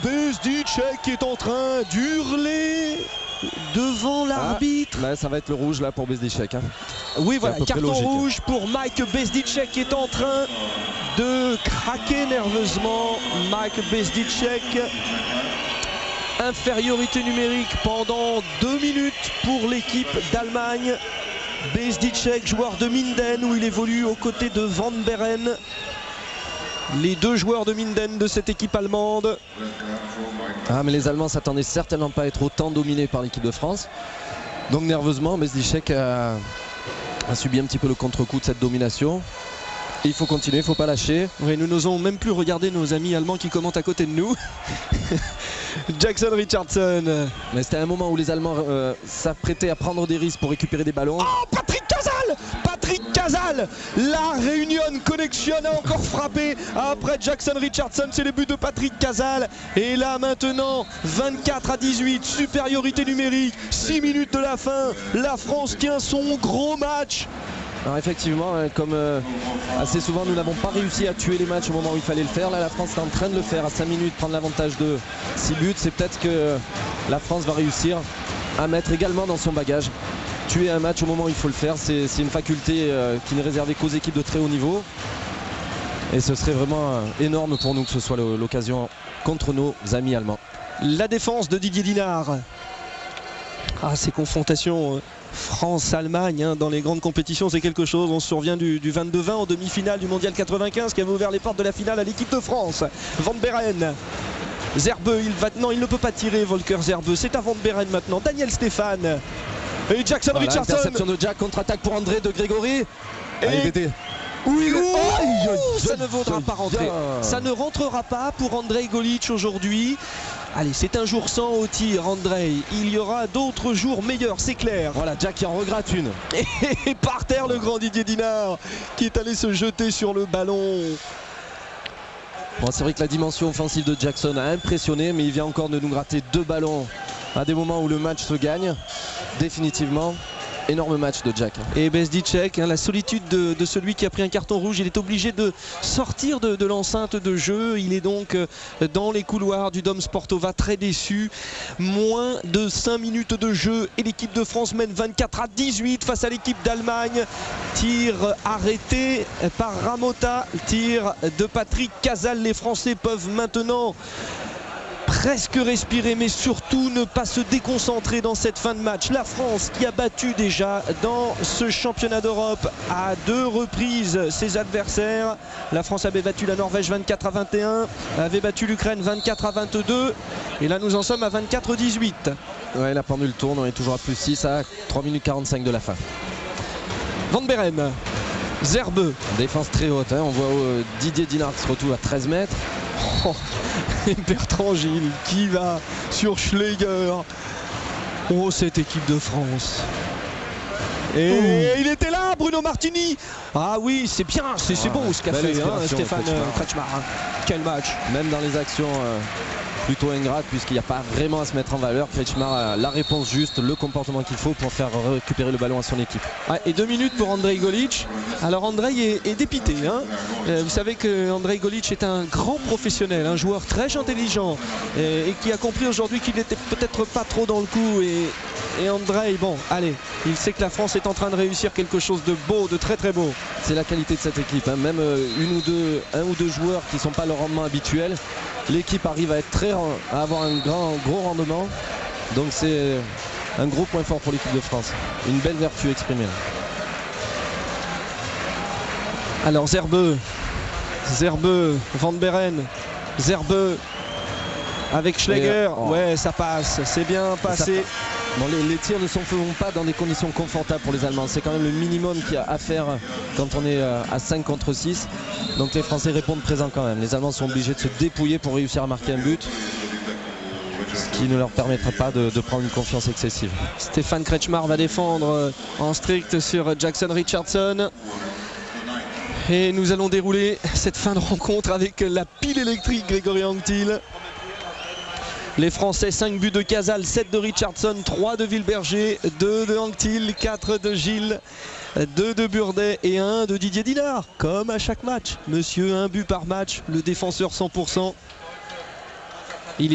Bezdicek est en train d'hurler devant l'arbitre. Ça va être le rouge là pour Bezdicek. Hein. Oui, voilà, carton rouge pour Mike Bezdicek qui est en train de craquer nerveusement. Mike Bezdicek. Infériorité numérique pendant 2 minutes pour l'équipe d'Allemagne. Bezdicek, joueur de Minden où il évolue aux côtés de Van Beren. Les 2 joueurs de Minden de cette équipe allemande. Mais les Allemands s'attendaient certainement pas à être autant dominés par l'équipe de France. Donc nerveusement, Bezdicek a subi un petit peu le contre-coup de cette domination. Et il faut continuer, il ne faut pas lâcher. Oui, nous n'osons même plus regarder nos amis allemands qui commentent à côté de nous. Jackson Richardson. Mais c'était un moment où les Allemands s'apprêtaient à prendre des risques pour récupérer des ballons. Oh, Patrick Casal, la Réunion Connection a encore frappé après Jackson Richardson. C'est le but de Patrick Casal. Et là maintenant 24-18, supériorité numérique, 6 minutes de la fin. La France tient son gros match. Alors effectivement, comme assez souvent, nous n'avons pas réussi à tuer les matchs au moment où il fallait le faire. Là, la France est en train de le faire à 5 minutes, prendre l'avantage de 6 buts. C'est peut-être que la France va réussir à mettre également dans son bagage. Tuer un match au moment où il faut le faire, c'est une faculté qui n'est réservée qu'aux équipes de très haut niveau. Et ce serait vraiment énorme pour nous que ce soit l'occasion contre nos amis allemands. La défense de Didier Dinard. Ah, ces confrontations France-Allemagne dans les grandes compétitions, c'est quelque chose. On se souvient du 22-20 en demi-finale du Mondial 95 qui avait ouvert les portes de la finale à l'équipe de France. Van Beeren. Zerbeu, il ne peut pas tirer, Volker Zerbeu. C'est à Van Beeren maintenant. Daniel Stéphane. Et Jackson Richardson. Interception de Jack, contre-attaque pour André de Grégory. Ça ne vaudra pas rentrer. Ça ne rentrera pas pour Andrei Golic aujourd'hui. Allez, c'est un jour sans au tir, Andrei. Il y aura d'autres jours meilleurs, c'est clair. Voilà, Jack qui en regrette une. Et par terre, le grand Didier Dinard qui est allé se jeter sur le ballon. Bon, c'est vrai que la dimension offensive de Jackson a impressionné, mais il vient encore de nous gratter 2 ballons à des moments où le match se gagne. Définitivement, énorme match de Jack. Et Bezdicek, la solitude de celui qui a pris un carton rouge. Il est obligé de sortir de l'enceinte de jeu. Il est donc dans les couloirs du Dom Sportova, très déçu. Moins de 5 minutes de jeu et l'équipe de France mène 24-18 face à l'équipe d'Allemagne. Tir arrêté par Ramota, tir de Patrick Casal. Les Français peuvent maintenant presque respirer, mais surtout ne pas se déconcentrer dans cette fin de match. La France qui a battu déjà dans ce championnat d'Europe à 2 reprises ses adversaires. La France avait battu la Norvège 24-21, avait battu l'Ukraine 24-22, et là nous en sommes à 24-18. Ouais, la pendule tourne, on est toujours à plus 6 à 3 minutes 45 de la fin. Van Beeren, Zerbeu. Défense très haute, on voit Didier Dinard qui se retrouve à 13 mètres. Oh, et Bertrand Gilles qui va sur Schläger. Oh, cette équipe de France. Et il était là, Bruno Martini. Ah oui, c'est bien, c'est beau ce qu'a fait Stéphane Kretschmar. Quel match. Même dans les actions plutôt ingrates, puisqu'il n'y a pas vraiment à se mettre en valeur, Kretschmar a la réponse juste, le comportement qu'il faut pour faire récupérer le ballon à son équipe. Ouais, et 2 minutes pour Andrei Golic. Alors Andrei est dépité. Vous savez que Andrei Golic est un grand professionnel, un joueur très intelligent et qui a compris aujourd'hui qu'il n'était peut-être pas trop dans le coup. Et Andrei, bon, allez, il sait que la France est en train de réussir quelque chose de beau, de très très beau. C'est la qualité de cette équipe, même un ou deux joueurs qui ne sont pas leur rendement habituel. L'équipe arrive à avoir un gros rendement. Donc c'est un gros point fort pour l'équipe de France. Une belle vertu exprimée. Alors Zerbeu, Van Beeren, Zerbeu avec Schläger. Ouais, ça passe, c'est bien passé. Bon, les tirs ne se font pas dans des conditions confortables pour les Allemands. C'est quand même le minimum qu'il y a à faire quand on est à 5 contre 6. Donc les Français répondent présent quand même. Les Allemands sont obligés de se dépouiller pour réussir à marquer un but, ce qui ne leur permettra pas de prendre une confiance excessive. Stéphane Kretschmar va défendre en strict sur Jackson Richardson. Et nous allons dérouler cette fin de rencontre avec la pile électrique Grégory Anctil. Les Français, 5 buts de Casal, 7 de Richardson, 3 de Wilberger, 2 de Anctil, 4 de Gilles, 2 de Burdet et 1 de Didier Dinard. Comme à chaque match, monsieur, 1 but par match, le défenseur 100%.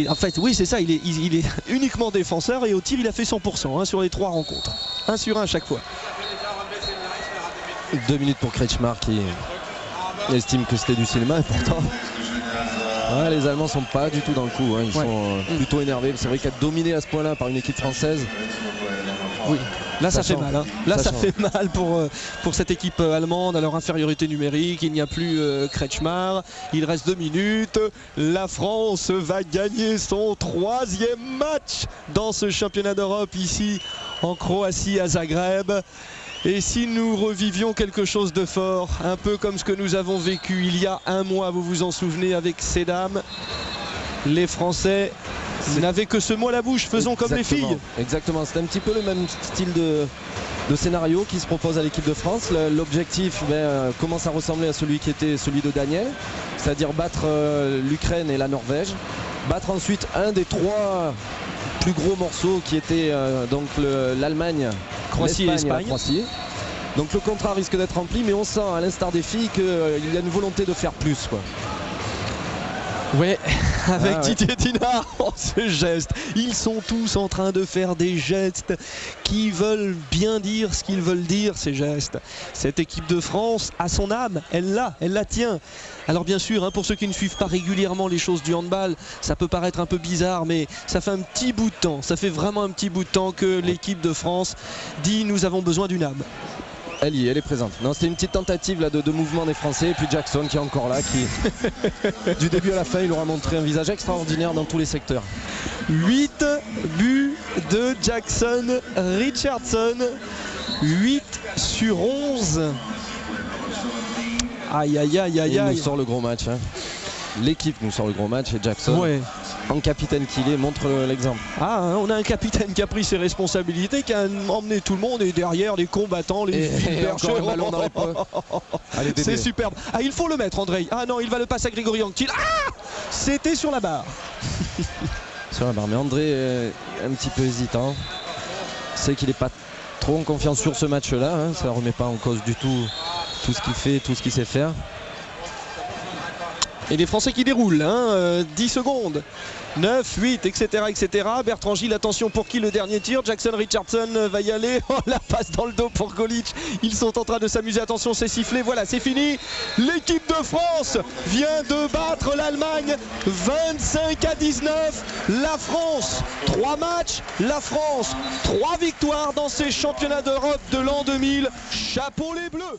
En fait, oui, c'est ça, il est uniquement défenseur et au tir, il a fait 100% sur les 3 rencontres. 1 sur 1 à chaque fois. 2 minutes pour Kretschmar qui estime que c'était du cinéma et pourtant... Ouais, les Allemands sont pas du tout dans le coup, ils sont plutôt énervés. C'est vrai qu'être dominé à ce point-là par une équipe française, oui, là ça fait mal. Là ça fait mal pour cette équipe allemande à leur infériorité numérique. Il n'y a plus Kretschmar, il reste 2 minutes. La France va gagner son 3e match dans ce championnat d'Europe ici en Croatie à Zagreb. Et si nous revivions quelque chose de fort, un peu comme ce que nous avons vécu il y a un mois, vous vous en souvenez, avec ces dames, les Français n'avaient que ce mot à la bouche, faisons comme les filles. Exactement, c'est un petit peu le même style de scénario qui se propose à l'équipe de France. L'objectif commence à ressembler à celui qui était celui de Daniel, c'est-à-dire battre l'Ukraine et la Norvège, battre ensuite un des 3 plus gros morceaux qui était donc l'Allemagne, Croatie et l'Espagne. Donc le contrat risque d'être rempli, mais on sent à l'instar des filles qu'il y a une volonté de faire plus, quoi. Ouais, avec Didier Dinard, ce geste. Ils sont tous en train de faire des gestes qui veulent bien dire ce qu'ils veulent dire, ces gestes. Cette équipe de France a son âme, elle la tient. Alors bien sûr, pour ceux qui ne suivent pas régulièrement les choses du handball, ça peut paraître un peu bizarre, mais ça fait un petit bout de temps, ça fait vraiment un petit bout de temps que l'équipe de France dit nous avons besoin d'une âme. Elle est présente. Non, c'était une petite tentative là, de mouvement des Français. Et puis Jackson qui est encore là, qui du début à la fin, il aura montré un visage extraordinaire dans tous les secteurs. 8 buts de Jackson Richardson. 8 sur 11. Aïe aïe aïe aïe aïe. Il nous sort le gros match. L'équipe nous sort le gros match et Jackson, en capitaine qu'il est, montre l'exemple. On a un capitaine qui a pris ses responsabilités, qui a emmené tout le monde et derrière les combattants, les encore le ballon dans les pots. C'est superbe. Il faut le mettre, André. Non, il va le passer à Grégory Anctil. C'était sur la barre. Sur la barre, mais André est un petit peu hésitant. C'est qu'il n'est pas trop en confiance sur ce match-là. Ça ne remet pas en cause du tout ce qu'il fait, tout ce qu'il sait faire. Et les Français qui déroulent, 10 secondes, 9, 8, etc. etc. Bertrand Gilles, attention pour qui le dernier tir. Jackson Richardson va y aller. La passe dans le dos pour Golic. Ils sont en train de s'amuser. Attention, c'est sifflé. Voilà, c'est fini. L'équipe de France vient de battre l'Allemagne 25-19. La France, 3 matchs. La France, 3 victoires dans ces championnats d'Europe de l'an 2000. Chapeau les Bleus.